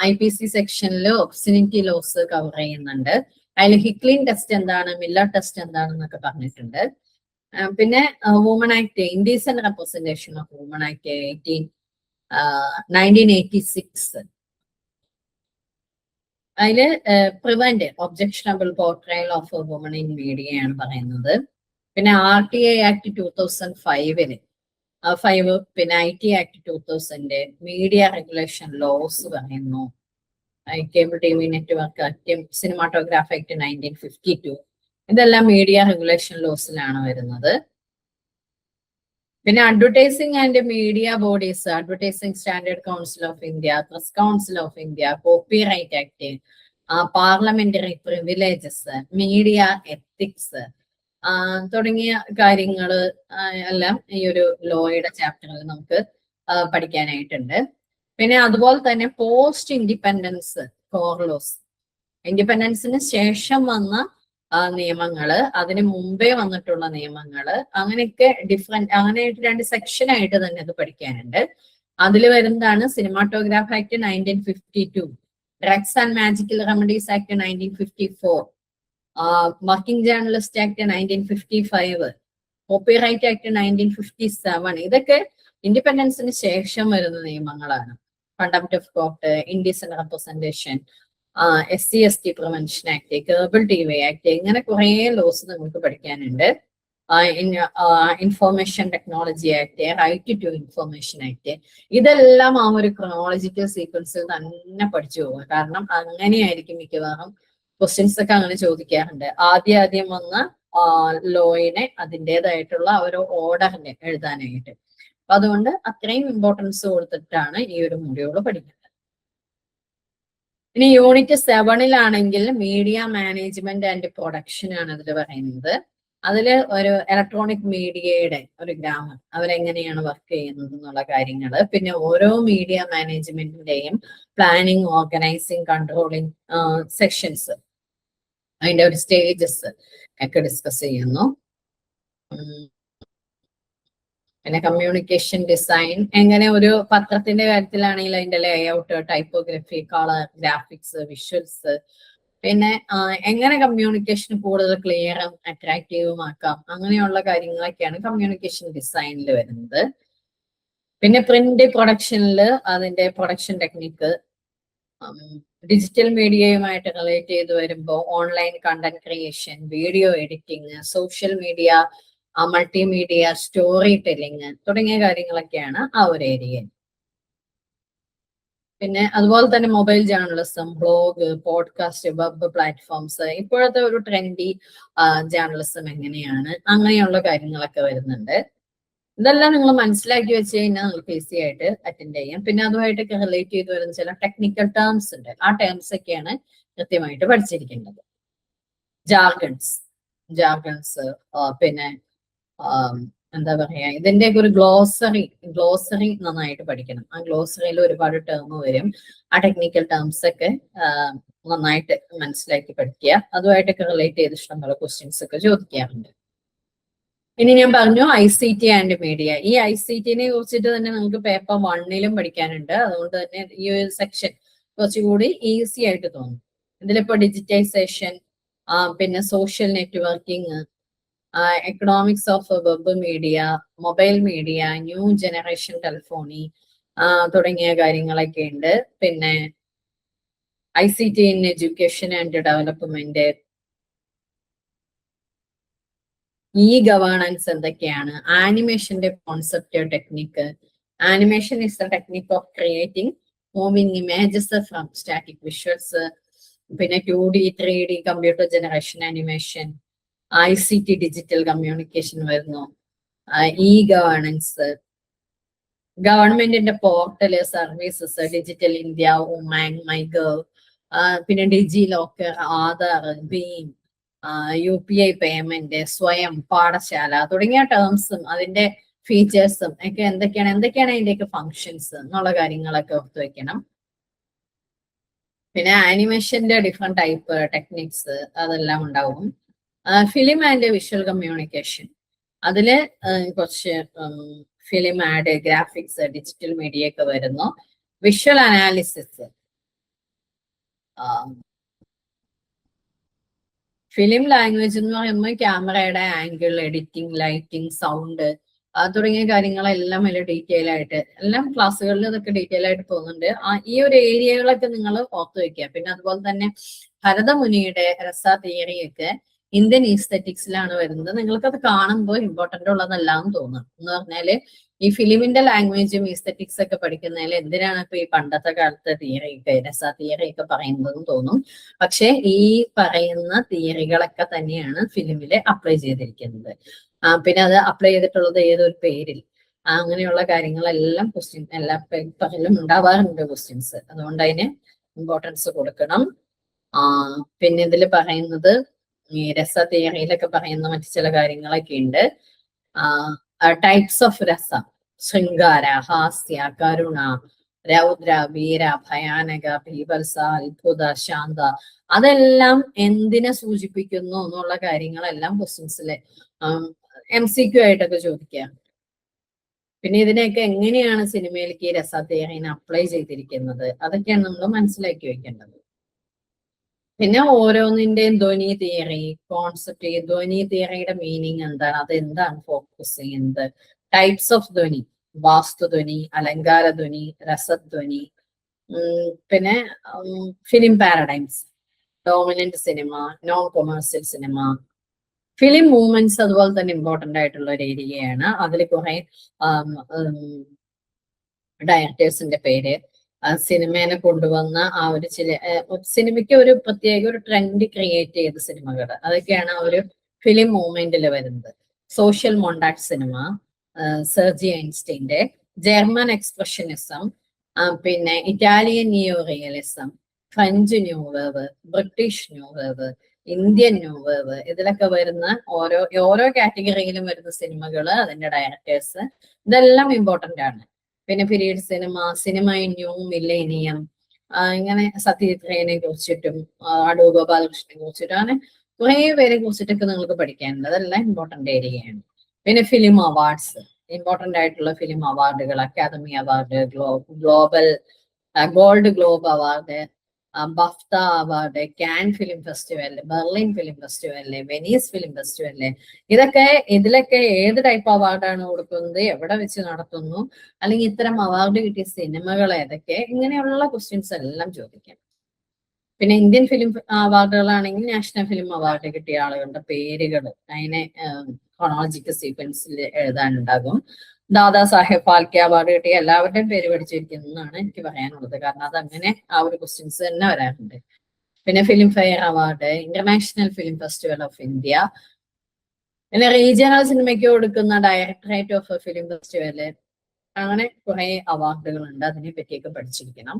A: IPC സെക്ഷനിൽ ഒബ്സനിറ്റി ലോസ് കവർ ചെയ്യുന്നുണ്ട്. അതിൽ ഹിക്ലിൻ ടെസ്റ്റ് എന്താണ്, മില്ലർ ടെസ്റ്റ് എന്താണെന്നൊക്കെ പറഞ്ഞിട്ടുണ്ട്. പിന്നെ woman act, indecent representation of woman act 1986, അതില് prevent objectionable portrayal of woman in media ആണ് പറയുന്നത്. പിന്നെ RTA ആക്ട് 2005, പിന്നെ IT act 2000, media regulation loss പറയുന്നു. Cable TV network act, cinematograph act 1952, ഇതെല്ലാം മീഡിയ റെഗുലേഷൻ ലോസിലാണ് വരുന്നത്. പിന്നെ advertising and media bodies, advertising standard council of India, press council of India, copyright act, parliamentary privileges, media ethics തുടങ്ങിയ കാര്യങ്ങള് എല്ലാം ഈ ഒരു ലോയുടെ ചാപ്റ്ററിൽ നമുക്ക് പഠിക്കാനായിട്ടുണ്ട്. പിന്നെ അതുപോലെ തന്നെ പോസ്റ്റ് ഇൻഡിപെൻഡൻസ് കോർ ലോസ്, ഇൻഡിപെൻഡൻസിന് ശേഷം വന്ന നിയമങ്ങള്, അതിന് മുമ്പേ വന്നിട്ടുള്ള നിയമങ്ങള്, അങ്ങനെയൊക്കെ ഡിഫറെന്റ്, അങ്ങനെ 2 സെക്ഷനായിട്ട് തന്നെ അത് പഠിക്കാനുണ്ട്. അതിൽ വരുന്നതാണ് cinematograph act 1952, drugs and magical remedies act 1954, working journalist act 1955, copyright act 1957. ഇതൊക്കെ ഇൻഡിപെൻഡൻസിന് ശേഷം വരുന്ന നിയമങ്ങളാണ്. Contempt of court, indecent representation, SC/ST prevention act, cable TV act, ഇങ്ങനെ കുറെ ലോസ് നിങ്ങൾക്ക് പഠിക്കാനുണ്ട്. Information technology act, right to information act, ഇതെല്ലാം ആ ഒരു ക്രോണോളജിക്കൽ സീക്വൻസിൽ തന്നെ പഠിച്ചു പോകുക. കാരണം അങ്ങനെയായിരിക്കും മിക്കവാറും ക്വസ്റ്റ്യൻസ് ഒക്കെ അങ്ങനെ ചോദിക്കാറുണ്ട്. ആദ്യം വന്ന ലോയിനെ അതിൻ്റെതായിട്ടുള്ള ഒരു ഓർഡറിനെ എഴുതാനായിട്ട്. അപ്പൊ അതുകൊണ്ട് അത്രയും ഇമ്പോർട്ടൻസ് കൊടുത്തിട്ടാണ് ഈ ഒരു മൊഡ്യൂൾ പഠിക്കുന്നത്. ഇനി യൂണിറ്റ് 7-ലാണെങ്കിൽ മീഡിയ മാനേജ്മെന്റ് ആൻഡ് പ്രൊഡക്ഷൻ ആണ് അതിൽ പറയുന്നത്. അതിൽ ഒരു ഇലക്ട്രോണിക് മീഡിയയുടെ ഒരു ഗ്രാമർ, അവരെങ്ങനെയാണ് വർക്ക് ചെയ്യുന്നത് എന്നുള്ള കാര്യങ്ങൾ, പിന്നെ ഓരോ മീഡിയ മാനേജ്മെന്റിന്റെയും പ്ലാനിങ്, ഓർഗനൈസിങ്, കൺട്രോളിങ് സെക്ഷൻസ്, അതിന്റെ ഒരു സ്റ്റേജസ് ഒക്കെ ഡിസ്കസ് ചെയ്യുന്നു. പിന്നെ കമ്മ്യൂണിക്കേഷൻ ഡിസൈൻ, എങ്ങനെ ഒരു പത്രത്തിന്റെ കാര്യത്തിലാണെങ്കിൽ അതിന്റെ layout, typography, colour, graphics, visuals, പിന്നെ എങ്ങനെ കമ്മ്യൂണിക്കേഷൻ കൂടുതൽ ക്ലിയറും അട്രാക്റ്റീവും ആക്കാം, അങ്ങനെയുള്ള കാര്യങ്ങളൊക്കെയാണ് കമ്മ്യൂണിക്കേഷൻ ഡിസൈനിൽ വരുന്നത്. പിന്നെ പ്രിന്റ് പ്രൊഡക്ഷനിൽ അതിന്റെ പ്രൊഡക്ഷൻ ടെക്നിക്ക്, ഡിജിറ്റൽ മീഡിയയുമായിട്ട് റിലേറ്റ് ചെയ്ത് വരുമ്പോൾ online content creation, video editing, social media, multimedia, story telling തുടങ്ങിയ കാര്യങ്ങളൊക്കെയാണ് ആ ഒരു ഏരിയ. പിന്നെ അതുപോലെ തന്നെ mobile journalism, blog, podcast, web platforms, ഇപ്പോഴത്തെ ഒരു ട്രെൻഡി ജേർണലിസം എങ്ങനെയാണ്, അങ്ങനെയുള്ള കാര്യങ്ങളൊക്കെ വരുന്നുണ്ട്. ഇതെല്ലാം നിങ്ങൾ മനസ്സിലാക്കി വെച്ച് കഴിഞ്ഞാൽ നിങ്ങൾക്ക് ഈസി ആയിട്ട് അറ്റൻഡ് ചെയ്യാം. പിന്നെ അതുമായിട്ടൊക്കെ റിലേറ്റ് ചെയ്ത് വരുന്ന ചില ടെക്നിക്കൽ ടേംസ് ഉണ്ട്. ആ ടേംസ് ഒക്കെയാണ് കൃത്യമായിട്ട് പഠിച്ചിരിക്കേണ്ടത്. ജാർഗൺസ്, പിന്നെ എന്താ പറയാ, ഇതിന്റെയൊക്കെ ഒരു ഗ്ലോസറി നന്നായിട്ട് പഠിക്കണം. ആ ഗ്ലോസറിയിൽ ഒരുപാട് ടേം വരും. ആ ടെക്നിക്കൽ ടേംസ് ഒക്കെ നന്നായിട്ട് മനസ്സിലാക്കി പഠിക്കുക. അതുമായിട്ടൊക്കെ റിലേറ്റ് ചെയ്ത് ഇഷ്ടംപോലെ ക്വസ്റ്റ്യൻസ് ഒക്കെ ചോദിക്കാറുണ്ട്. ഇനി ഞാൻ പറഞ്ഞു ICT ആൻഡ് മീഡിയ. ഈ ICTനെ കുറിച്ചിട്ട് തന്നെ നിങ്ങൾക്ക് പേപ്പർ 1-ലും പഠിക്കാനുണ്ട്. അതുകൊണ്ട് തന്നെ ഈ ഒരു സെക്ഷൻ കുറച്ചുകൂടി ഈസി ആയിട്ട് തോന്നും. ഇതിലിപ്പോ ഡിജിറ്റൈസേഷൻ, പിന്നെ social networking, economics of web media, mobile media, new generation telephony തുടങ്ങിയ കാര്യങ്ങളൊക്കെ ഉണ്ട്. പിന്നെ ICT in education and development, governance എന്തൊക്കെയാണ്, ആനിമേഷന്റെ concept, technique. Animation is the technique of creating moving images from static visuals. പിന്നെ 2D 3D computer generation animation, ICT digital communication വരുന്നു. Governance, ഗവൺമെന്റിന്റെ portal, services, digital India, Umang, MyGov, പിന്നെ DigiLocker, Aadhaar, ഭീം, UPI payment, Swayam, Pathshala തുടങ്ങിയ ടേംസും അതിന്റെ ഫീച്ചേഴ്സും ഒക്കെ എന്തൊക്കെയാണ് അതിന്റെയൊക്കെ ഫങ്ഷൻസ് എന്നുള്ള കാര്യങ്ങളൊക്കെ ഓർത്ത് വെക്കണം. പിന്നെ ആനിമേഷന്റെ ഡിഫറെന്റ് ടൈപ്പ് ടെക്നിക്സ് അതെല്ലാം ഉണ്ടാവും. ഫിലിം ആൻഡ് വിഷ്വൽ കമ്മ്യൂണിക്കേഷൻ, അതില് കുറച്ച് film add, graphics, digital media ഒക്കെ വരുന്നു. വിഷ്വൽ അനാലിസിസ്, ഫിലിം ലാംഗ്വേജ് എന്ന് പറയുമ്പോൾ ക്യാമറയുടെ ആംഗിൾ, എഡിറ്റിംഗ്, ലൈറ്റിംഗ്, സൗണ്ട് തുടങ്ങിയ കാര്യങ്ങളെല്ലാം വലിയ ഡീറ്റെയിൽ ആയിട്ട് എല്ലാം ക്ലാസ്സുകളിൽ ഇതൊക്കെ ഡീറ്റെയിൽ ആയിട്ട് പോകുന്നുണ്ട്. ഈ ഒരു ഏരിയകളൊക്കെ നിങ്ങൾ ഓർത്ത് വെക്കുക. പിന്നെ അതുപോലെ തന്നെ ഭരതമുനിയുടെ രസ തിയറിയൊക്കെ ഇന്ത്യൻ ഈസ്തെറ്റിക്സിലാണ് വരുന്നത്. നിങ്ങൾക്കത് കാണുമ്പോൾ ഇമ്പോർട്ടന്റ് ഉള്ളതല്ലാന്ന് തോന്നും. എന്ന് പറഞ്ഞാല് ഈ ഫിലിമിന്റെ ലാംഗ്വേജും ഈസ്തെറ്റിക്സ് ഒക്കെ പഠിക്കുന്നതിൽ എന്തിനാണ് ഇപ്പൊ ഈ പണ്ടത്തെ കാലത്തെ തിയറിയൊക്കെ, രസ തിയറിയൊക്കെ പറയുന്നതെന്ന് തോന്നും. പക്ഷെ ഈ പറയുന്ന തിയറികളൊക്കെ തന്നെയാണ് ഫിലിമില് അപ്ലൈ ചെയ്തിരിക്കുന്നത്. പിന്നെ അത് അപ്ലൈ ചെയ്തിട്ടുള്ളത് ഏതൊരു പേരിൽ, അങ്ങനെയുള്ള കാര്യങ്ങളെല്ലാം എല്ലാ പേപ്പറിലും ഉണ്ടാവാറുണ്ട് ക്വസ്റ്റ്യൻസ്. അതുകൊണ്ട് അതിന് ഇമ്പോർട്ടൻസ് കൊടുക്കണം. പിന്നെ ഇതിൽ പറയുന്നത് ഈ രസ തിയറിയിലൊക്കെ പറയുന്ന മറ്റു ചില കാര്യങ്ങളൊക്കെ ഉണ്ട്. ടൈപ്സ് ഓഫ് രസം, ശൃംഗാര, ഹാസ്യ, കരുണ, രൗദ്ര, വീര, ഭയാനക, ഭീഭത്സ, അത്ഭുത, ശാന്ത, അതെല്ലാം എന്തിനെ സൂചിപ്പിക്കുന്നു എന്നുള്ള കാര്യങ്ങളെല്ലാം ക്വസ്റ്റ്യൻസിലെ MCQ ആയിട്ടൊക്കെ ചോദിക്കാം. പിന്നെ ഇതിനെയൊക്കെ എങ്ങനെയാണ് സിനിമയിലേക്ക് ഈ രസ തിയറിനെ അപ്ലൈ ചെയ്തിരിക്കുന്നത്, അതൊക്കെയാണ് നമ്മൾ മനസ്സിലാക്കി വെക്കേണ്ടത്. പിന്നെ ഓരോന്നിന്റെയും ധ്വനി തിയറി, കോൺസെപ്റ്റ്, ധ്വനി തിയറിയുടെ മീനിങ് എന്താണ്, അത് എന്താണ് ഫോക്കസ് ചെയ്യുന്നത്, ടൈപ്സ് ഓഫ് ധ്വനി, വാസ്തുധ്വനി, അലങ്കാര ധ്വനി, രസധ്വനി, പിന്നെ film paradigms, dominant cinema, non commercial cinema, film movements അതുപോലെ തന്നെ ഇമ്പോർട്ടന്റ് ആയിട്ടുള്ള ഒരു ഏരിയയാണ്. അതിൽ കുറെ ഡയറക്ടേഴ്സിന്റെ പേര്, സിനിമേനെ കൊണ്ടുവന്ന ആ ഒരു സിനിമയ്ക്ക് ഒരു പ്രത്യേക ഒരു ട്രെൻഡ് ക്രിയേറ്റ് ചെയ്ത സിനിമകൾ, അതൊക്കെയാണ് ആ ഒരു ഫിലിം മൂവ്മെന്റിൽ വരുന്നത്. സോഷ്യൽ മൊണ്ടാക് സിനിമ, സെർജി ഐൻസ്റ്റീന്റെ, ജർമ്മൻ എക്സ്പ്രഷനിസം, പിന്നെ Italian neo realism, French new wave, British new wave, Indian new wave, ഇതിലൊക്കെ വരുന്ന ഓരോ കാറ്റഗറിയിലും വരുന്ന സിനിമകള്, അതിന്റെ ഡയറക്ടേഴ്സ്, ഇതെല്ലാം ഇമ്പോർട്ടന്റ് ആണ്. പിന്നെ period cinema, cinema in new millennium, ഇങ്ങനെ സത്യജിത്രേനെ കുറിച്ചിട്ടും അടൂർ ഗോപാലകൃഷ്ണനെ കുറിച്ചിട്ടും അങ്ങനെ കുറെ പേരെ കുറിച്ചിട്ടൊക്കെ നിങ്ങൾക്ക് പഠിക്കാനുണ്ട്. അതെല്ലാം ഇമ്പോർട്ടന്റ് ഏരിയയാണ്. പിന്നെ ഫിലിം അവാർഡ്സ്, ഇമ്പോർട്ടന്റ് ആയിട്ടുള്ള ഫിലിം അവാർഡുകൾ, academy award, global gold globe award, BAFTA award, Cannes film festival, Berlin film festival, Venice film festival, ഇതിലൊക്കെ ഏത് ടൈപ്പ് അവാർഡാണ് കൊടുക്കുന്നത്, എവിടെ വെച്ച് നടത്തുന്നു, അല്ലെങ്കിൽ ഇത്തരം അവാർഡ് കിട്ടിയ സിനിമകൾ ഏതൊക്കെ, ഇങ്ങനെയുള്ള ക്വസ്റ്റ്യൻസ് എല്ലാം ചോദിക്കാം. പിന്നെ ഇന്ത്യൻ ഫിലിം അവാർഡുകളാണെങ്കിൽ നാഷണൽ ഫിലിം അവാർഡ് കിട്ടിയ ആളുകളുടെ പേരുകൾ അതിനെ ക്രോണോളജിക്കൽ സീക്വൻസിൽ എഴുതാനുണ്ടാകും. ദാദാ സാഹേബ് ഫാൽക്കെ അവാർഡ് കിട്ടിയ എല്ലാവരുടെയും പേര് പഠിച്ചിരിക്കുന്നതാണ് എനിക്ക് പറയാനുള്ളത്. കാരണം അതങ്ങനെ ആ ഒരു ക്വസ്റ്റ്യൻസ് തന്നെ വരാറുണ്ട്. പിന്നെ film fair award, international film festival of India, പിന്നെ റീജിയണൽ സിനിമയ്ക്ക് കൊടുക്കുന്ന ഡയറക്ടറേറ്റ് ഓഫ് ഫിലിം ഫെസ്റ്റിവല്, അങ്ങനെ കുറെ അവാർഡുകളുണ്ട്. അതിനെ പറ്റിയൊക്കെ പഠിച്ചിരിക്കണം.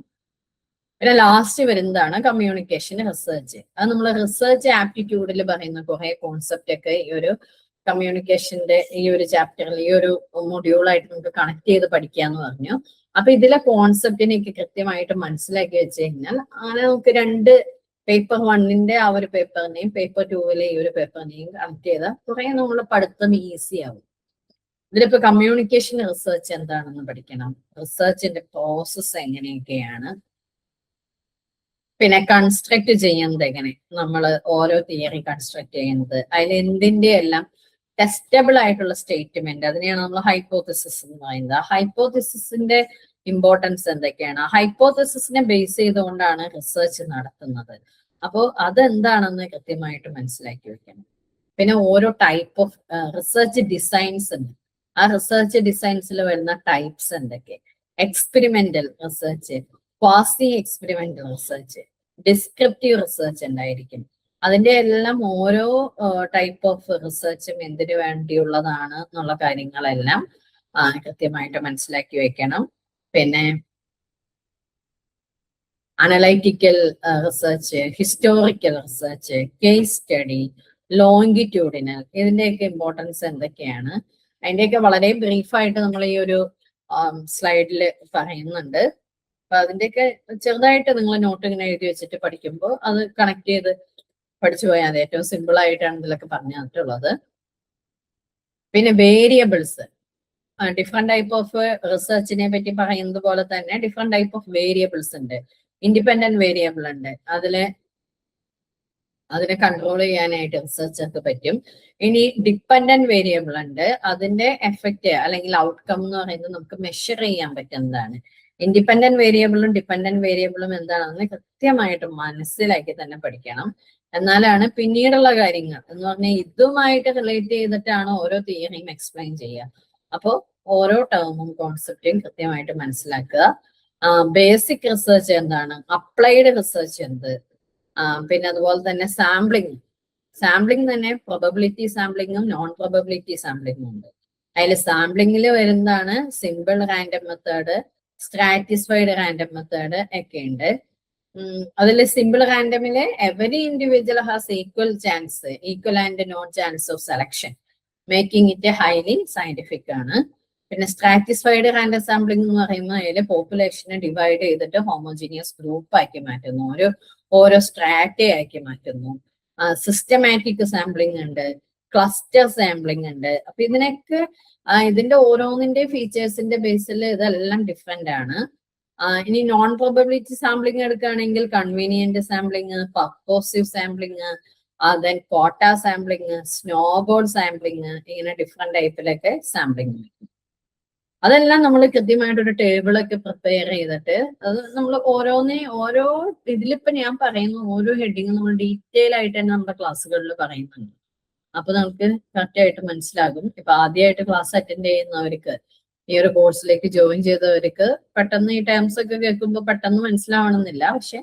A: പിന്നെ ലാസ്റ്റ് വരുന്നതാണ് കമ്മ്യൂണിക്കേഷൻ റിസർച്ച്. അത് നമ്മൾ റിസർച്ച് ആപ്റ്റിറ്റ്യൂഡിൽ പറയുന്ന കുറെ കോൺസെപ്റ്റ് ഒക്കെ ഈ ഒരു കമ്മ്യൂണിക്കേഷന്റെ ഈ ഒരു ചാപ്റ്ററിൽ ഈ ഒരു മൊഡ്യൂളായിട്ട് നമുക്ക് കണക്ട് ചെയ്ത് പഠിക്കാന്ന് പറഞ്ഞു. അപ്പൊ ഇതിലെ കോൺസെപ്റ്റിനെയൊക്കെ കൃത്യമായിട്ട് മനസ്സിലാക്കി വെച്ച് കഴിഞ്ഞാൽ അങ്ങനെ നമുക്ക് രണ്ട് പേപ്പർ 1ന്റെ ആ ഒരു പേപ്പറിനെയും പേപ്പർ 2വിലെ ഈ ഒരു പേപ്പറിനെയും കണക്ട് ചെയ്താൽ കുറെ നമ്മൾ പഠിത്തം ഈസി ആവും. ഇതിലിപ്പോ കമ്മ്യൂണിക്കേഷൻ റിസർച്ച് എന്താണെന്ന് പഠിക്കണം, റിസർച്ചിന്റെ പ്രോസസ്സ് എങ്ങനെയൊക്കെയാണ്, പിന്നെ കൺസ്ട്രക്ട് ചെയ്യുന്നത് എങ്ങനെ, നമ്മൾ ഓരോ തിയറി കൺസ്ട്രക്ട് ചെയ്യുന്നത്, അതിൽ എന്തിന്റെ എല്ലാം ടെസ്റ്റബിൾ ആയിട്ടുള്ള സ്റ്റേറ്റ്മെന്റ്, അതിനെയാണ് നമ്മൾ ഹൈപ്പോത്തിസിസ് എന്ന് പറയുന്നത്. ആ ഹൈപ്പോത്തിസിന്റെ ഇമ്പോർട്ടൻസ് എന്തൊക്കെയാണ്, ആ ഹൈപ്പോത്തിസിനെ ബേസ് ചെയ്തുകൊണ്ടാണ് റിസർച്ച് നടത്തുന്നത്. അപ്പോൾ അതെന്താണെന്ന് കൃത്യമായിട്ട് മനസ്സിലാക്കി വെക്കണം. പിന്നെ ഓരോ ടൈപ്പ് ഓഫ് റിസർച്ച് ഡിസൈൻസ് ഉണ്ട്. ആ റിസർച്ച് ഡിസൈൻസിൽ വരുന്ന ടൈപ്സ് എന്തൊക്കെ, experimental research, quasi experimental research, descriptive research ഉണ്ടായിരിക്കും. അതിന്റെ എല്ലാം ഓരോ ടൈപ്പ് ഓഫ് റിസർച്ചും എന്തിനു വേണ്ടിയുള്ളതാണ് എന്നുള്ള കാര്യങ്ങളെല്ലാം കൃത്യമായിട്ട് മനസ്സിലാക്കി വെക്കണം. പിന്നെ analytical research, historical research, case study, longitudinal, ഇതിന്റെയൊക്കെ ഇമ്പോർട്ടൻസ് എന്തൊക്കെയാണ്, അതിന്റെയൊക്കെ വളരെ ബ്രീഫായിട്ട് നമ്മൾ ഈ ഒരു സ്ലൈഡിൽ പറയുന്നുണ്ട്. അപ്പൊ അതിന്റെയൊക്കെ ചെറുതായിട്ട് നിങ്ങൾ നോട്ട് ഇങ്ങനെ എഴുതി വെച്ചിട്ട് പഠിക്കുമ്പോൾ അത് കണക്ട് ചെയ്ത് പഠിച്ചു പോയാൽ മതി. ഏറ്റവും സിമ്പിൾ ആയിട്ടാണ് ഇതിലൊക്കെ പറഞ്ഞു തന്നിട്ടുള്ളത്. പിന്നെ വേരിയബിൾസ്, ഡിഫറെന്റ് ടൈപ്പ് ഓഫ് റിസർച്ചിനെ പറ്റി പറയുന്നത് പോലെ തന്നെ ഡിഫറെന്റ് ടൈപ്പ് ഓഫ് വേരിയബിൾസ് ഉണ്ട്. ഇൻഡിപെൻഡന്റ് വേരിയബിൾ ഉണ്ട്, അതിനെ കൺട്രോൾ ചെയ്യാനായിട്ട് റിസർച്ചർക്ക് പറ്റും. ഇനി ഡിപ്പെൻഡന്റ് വേരിയബിൾ ഉണ്ട്, അതിന്റെ എഫക്റ്റ് അല്ലെങ്കിൽ ഔട്ട്കം എന്ന് പറയുന്നത് നമുക്ക് മെഷർ ചെയ്യാൻ പറ്റുന്നതാണ്. ഇൻഡിപെൻഡന്റ് വേരിയബിളും ഡിപ്പെൻഡന്റ് വേരിയബിളും എന്താണെന്ന് കൃത്യമായിട്ട് മനസ്സിലാക്കി തന്നെ പഠിക്കണം. എന്നാലാണ് പിന്നീടുള്ള കാര്യങ്ങൾ എന്ന് പറഞ്ഞാൽ ഇതുമായിട്ട് റിലേറ്റ് ചെയ്തിട്ടാണ് ഓരോ തിയറിയും എക്സ്പ്ലെയിൻ ചെയ്യുക. അപ്പോൾ ഓരോ ടേമും കോൺസെപ്റ്റും കൃത്യമായിട്ട് മനസ്സിലാക്കുക. ബേസിക് റിസർച്ച് എന്താണ്, അപ്ലൈഡ് റിസർച്ച് എന്ത്, പിന്നെ അതുപോലെ തന്നെ സാമ്പിളിംഗ് തന്നെ പ്രൊബബിലിറ്റി സാമ്പിളിങ്ങും നോൺ പ്രൊബബിലിറ്റി സാമ്പിളിങ്ങും ഉണ്ട്. അതിൽ സാമ്പിളിങ്ങിൽ വരുന്നതാണ് simple random method, stratified random method ഒക്കെ ഉണ്ട്. അതിൽ സിമ്പിൾ റാൻഡമില് every individual has equal and non chance of selection, making it highly scientific ആണ്. പിന്നെ സ്ട്രാറ്റിസ്ഫൈഡ് റാൻഡം സാമ്പിളിംഗ് എന്ന് പറയുമ്പോൾ അതിൽ പോപ്പുലേഷനെ ഡിവൈഡ് ചെയ്തിട്ട് ഹോമോജീനിയസ് ഗ്രൂപ്പ് ആക്കി മാറ്റുന്നു, ഓരോ സ്ട്രാറ്റ ആക്കി മാറ്റുന്നു. സിസ്റ്റമാറ്റിക് സാമ്പിളിംഗ് ഉണ്ട്, ക്ലസ്റ്റർ സാമ്പിളിംഗ് ഉണ്ട്. അപ്പൊ ഇതിനൊക്കെ ഇതിന്റെ ഓരോന്നിന്റെ ഫീച്ചേഴ്സിന്റെ ബേസിൽ ഇതെല്ലാം ഡിഫറെന്റ് ആണ്. ഇനി നോൺ പ്രോബബിലിറ്റി സാമ്പിളിംഗ് എടുക്കുകയാണെങ്കിൽ convenient sampling, purposive sampling, then quota sampling, snowboard sampling, ഇങ്ങനെ ഡിഫറെന്റ് ടൈപ്പിലൊക്കെ സാമ്പിളിംഗ്. അതെല്ലാം നമ്മൾ കൃത്യമായിട്ടൊരു ടേബിളൊക്കെ പ്രിപ്പയർ ചെയ്തിട്ട് അത് നമ്മൾ ഓരോ ഇതിലിപ്പോ ഞാൻ പറയുന്നു ഓരോ ഹെഡിങ് നമ്മൾ ഡീറ്റെയിൽ ആയിട്ട് തന്നെ നമ്മുടെ ക്ലാസ്സുകളിൽ പറയുന്നുണ്ട്. അപ്പൊ നമുക്ക് കറക്റ്റ് ആയിട്ട് മനസ്സിലാകും. ഇപ്പൊ ആദ്യമായിട്ട് ക്ലാസ് അറ്റൻഡ് ചെയ്യുന്നവർക്ക്, ഈ ഒരു കോഴ്സിലേക്ക് ജോയിൻ ചെയ്തവർക്ക് പെട്ടെന്ന് ഈ ടേംസ് ഒക്കെ കേൾക്കുമ്പോൾ പെട്ടെന്ന് മനസ്സിലാവണമെന്നില്ല. പക്ഷെ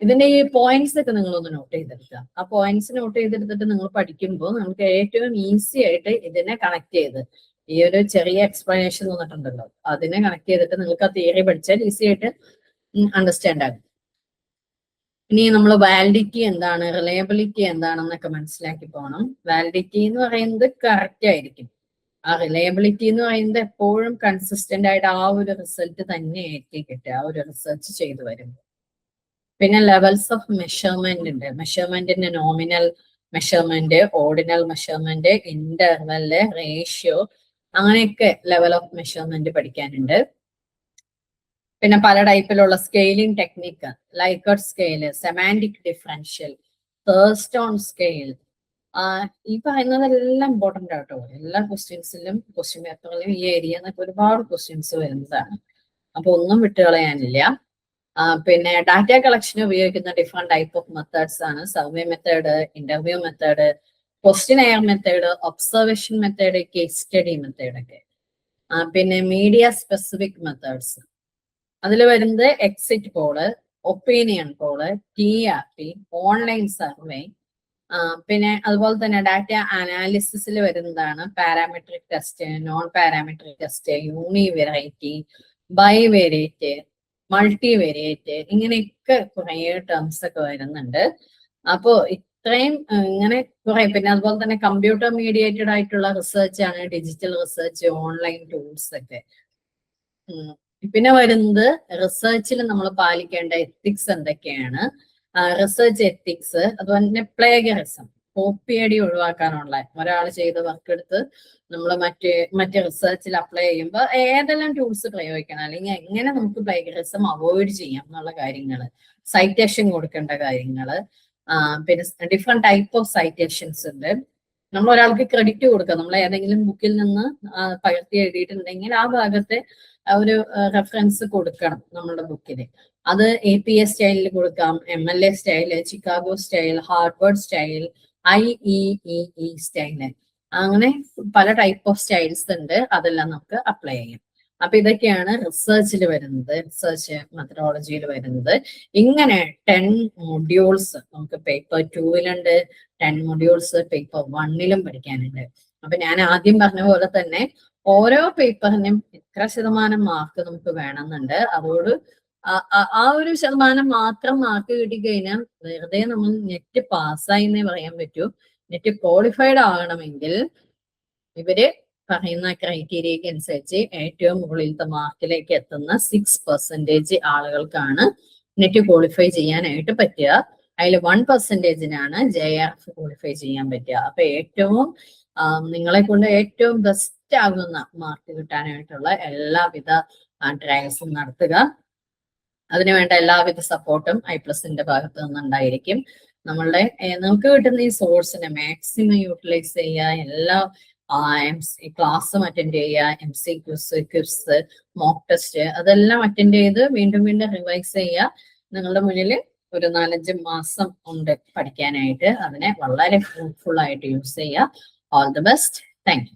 A: ഇതിന്റെ ഈ പോയിന്റ്സ് ഒക്കെ നിങ്ങളൊന്ന് നോട്ട് ചെയ്തെടുക്കുക. ആ പോയിന്റ്സ് നോട്ട് ചെയ്തെടുത്തിട്ട് നിങ്ങൾ പഠിക്കുമ്പോൾ നമുക്ക് ഏറ്റവും ഈസി ആയിട്ട് ഇതിനെ കണക്ട് ചെയ്ത് ഈ ഒരു ചെറിയ എക്സ്പ്ലനേഷൻ തന്നിട്ടുണ്ടല്ലോ അതിനെ കണക്ട് ചെയ്തിട്ട് നിങ്ങൾക്ക് ആ തിയറി പഠിച്ചാൽ ഈസി ആയിട്ട് അണ്ടർസ്റ്റാൻഡ് ആകും. ഇനി നമ്മൾ വാലിഡിറ്റി എന്താണ്, റിലയബിലിറ്റി എന്താണെന്നൊക്കെ മനസ്സിലാക്കി പോകണം. വാലിഡിറ്റി എന്ന് പറയുന്നത് കറക്റ്റ് ആയിരിക്കും. ആ റിലയബിലിറ്റി എന്ന് പറയുന്നത് എപ്പോഴും കൺസിസ്റ്റന്റ് ആയിട്ട് ആ ഒരു റിസൾട്ട് തന്നെ ആയിരിക്കും കിട്ടുക, ആ ഒരു റിസർച്ച് ചെയ്തു വരുമ്പോൾ. പിന്നെ ലെവൽസ് ഓഫ് മെഷർമെന്റ് ഉണ്ട്. മെഷർമെന്റിന്റെ nominal measurement, ordinal measurement, interval, ratio, അങ്ങനെയൊക്കെ ലെവൽ ഓഫ് മെഷർമെന്റ് പഠിക്കാനുണ്ട്. പിന്നെ പല ടൈപ്പിലുള്ള scaling technique, Likert scale, semantic differential, Thurstone scale, ഈ പറയുന്നതെല്ലാം ഇമ്പോർട്ടൻ്റ് ആട്ടോ. എല്ലാ ക്വസ്റ്റ്യൻസിലും ക്വസ്റ്റ്യൻ പേപ്പറിലും ഈ ഏരിയ എന്നൊക്കെ ഒരുപാട് ക്വസ്റ്റ്യൻസ് വരുന്നതാണ്. അപ്പൊ ഒന്നും വിട്ടുകളയാനില്ല. പിന്നെ ഡാറ്റ കളക്ഷൻ ഉപയോഗിക്കുന്ന ഡിഫറെന്റ് ടൈപ്പ് ഓഫ് മെത്തേഡ്സ് ആണ്. Survey method, interview method, questionnaire method, observation method, case study method ഒക്കെ. പിന്നെ മീഡിയ സ്പെസിഫിക് മെത്തേഡ്സ്, അതിൽ വരുന്നത് exit poll, opinion poll, TRP, online survey. പിന്നെ അതുപോലെ തന്നെ ഡാറ്റ അനാലിസിസിൽ വരുന്നതാണ് parametric test, non parametric test, univariate, bivariate, multivariate, ഇങ്ങനെയൊക്കെ കുറെ ടേംസ് ഒക്കെ വരുന്നുണ്ട്. അപ്പോ ഇത്രയും ഇങ്ങനെ കുറെ, പിന്നെ അതുപോലെ തന്നെ കമ്പ്യൂട്ടർ മീഡിയേറ്റഡ് ആയിട്ടുള്ള റിസർച്ച് ആണ് ഡിജിറ്റൽ റിസർച്ച്, ഓൺലൈൻ ടൂൾസ് ഒക്കെ. പിന്നെ വരുന്നത് റിസർച്ചിൽ നമ്മൾ പാലിക്കേണ്ട എത്തിക്സ് എന്തൊക്കെയാണ്, റിസർച്ച് എത്തിക്സ്, അതുപോലെ തന്നെ പ്ലേഗറിസം, കോപ്പിയടി ഒഴിവാക്കാനുള്ള, ഒരാൾ ചെയ്ത വർക്ക് എടുത്ത് നമ്മൾ മറ്റ് റിസർച്ചിൽ അപ്ലൈ ചെയ്യുമ്പോൾ ഏതെല്ലാം ടൂൾസ് പ്രയോഗിക്കണം, അല്ലെങ്കിൽ എങ്ങനെ നമുക്ക് പ്ലേഗറിസം അവോയ്ഡ് ചെയ്യാം എന്നുള്ള കാര്യങ്ങള്, സൈറ്റേഷൻ കൊടുക്കേണ്ട കാര്യങ്ങള്, പിന്നെ ഡിഫറെന്റ് ടൈപ്പ് ഓഫ് സൈറ്റേഷൻസ് ഉണ്ട്. നമ്മൾ ഒരാൾക്ക് ക്രെഡിറ്റ് കൊടുക്കാം. നമ്മൾ ഏതെങ്കിലും ബുക്കിൽ നിന്ന് പകർത്തി എഴുതിയിട്ടുണ്ടെങ്കിൽ ആ ഭാഗത്തെ ഒരു റെഫറൻസ് കൊടുക്കണം നമ്മുടെ ബുക്കിന്. അത് APA സ്റ്റൈലിൽ കൊടുക്കാം, MLA style, Chicago style, Harvard style, IEEE style, അങ്ങനെ പല ടൈപ്പ് ഓഫ് സ്റ്റൈൽസ് ഉണ്ട്. അതെല്ലാം നമുക്ക് അപ്ലൈ ചെയ്യാം. അപ്പൊ ഇതൊക്കെയാണ് റിസർച്ചിൽ വരുന്നത്, റിസർച്ച് മെത്തഡോളജിയിൽ വരുന്നത്. ഇങ്ങനെ 10 മൊഡ്യൂൾസ് നമുക്ക് പേപ്പർ 2-ലുണ്ട്, 10 മൊഡ്യൂൾസ് പേപ്പർ 1-ലും പഠിക്കാനുണ്ട്. അപ്പൊ ഞാൻ ആദ്യം പറഞ്ഞ പോലെ തന്നെ ഓരോ പേപ്പറിനും ഇത്ര ശതമാനം മാർക്ക് നമുക്ക് വേണമെന്നുണ്ട്. അതോട് ആ ഒരു ശതമാനം മാത്രം മാർക്ക് കിട്ടിക്കഴിഞ്ഞാൽ വെറുതെ നമ്മൾ നെറ്റ് പാസ്സായി എന്നേ പറയാൻ പറ്റൂ. നെറ്റ് ക്വാളിഫൈഡ് ആകണമെങ്കിൽ ഇവര് പറയുന്ന ക്രൈറ്റീരിയക്ക് അനുസരിച്ച് ഏറ്റവും മുകളിലത്തെ മാർക്കിലേക്ക് എത്തുന്ന 6% ആളുകൾക്കാണ് നെറ്റ് ക്വാളിഫൈ ചെയ്യാനായിട്ട് പറ്റുക. അതിൽ 1%-നാണ് JRF ക്വാളിഫൈ ചെയ്യാൻ പറ്റുക. അപ്പൊ ഏറ്റവും നിങ്ങളെ കൊണ്ട് ഏറ്റവും ബെസ്റ്റ് ആകുന്ന മാർക്ക് കിട്ടാനായിട്ടുള്ള എല്ലാവിധ ട്രയൽസും നടത്തുക. അതിനുവേണ്ട എല്ലാവിധ സപ്പോർട്ടും I+ന്റെ ഭാഗത്ത് നിന്നുണ്ടായിരിക്കും. നമുക്ക് കിട്ടുന്ന ഈ സോഴ്സിനെ മാക്സിമം യൂട്ടിലൈസ് ചെയ്യുക. എല്ലാ ക്ലാസ്സും അറ്റൻഡ് ചെയ്യുക, MCQs, ക്വിസ്, മോക്ക് ടെസ്റ്റ്, അതെല്ലാം അറ്റൻഡ് ചെയ്ത് വീണ്ടും വീണ്ടും റിവൈസ് ചെയ്യുക. നിങ്ങളുടെ മുന്നിൽ ഒരു 4-5 മാസം ഉണ്ട് പഠിക്കാനായിട്ട്. അതിനെ വളരെ ഫ്രൂട്ട്ഫുൾ ആയിട്ട് യൂസ് ചെയ്യുക. All the best. Thank you.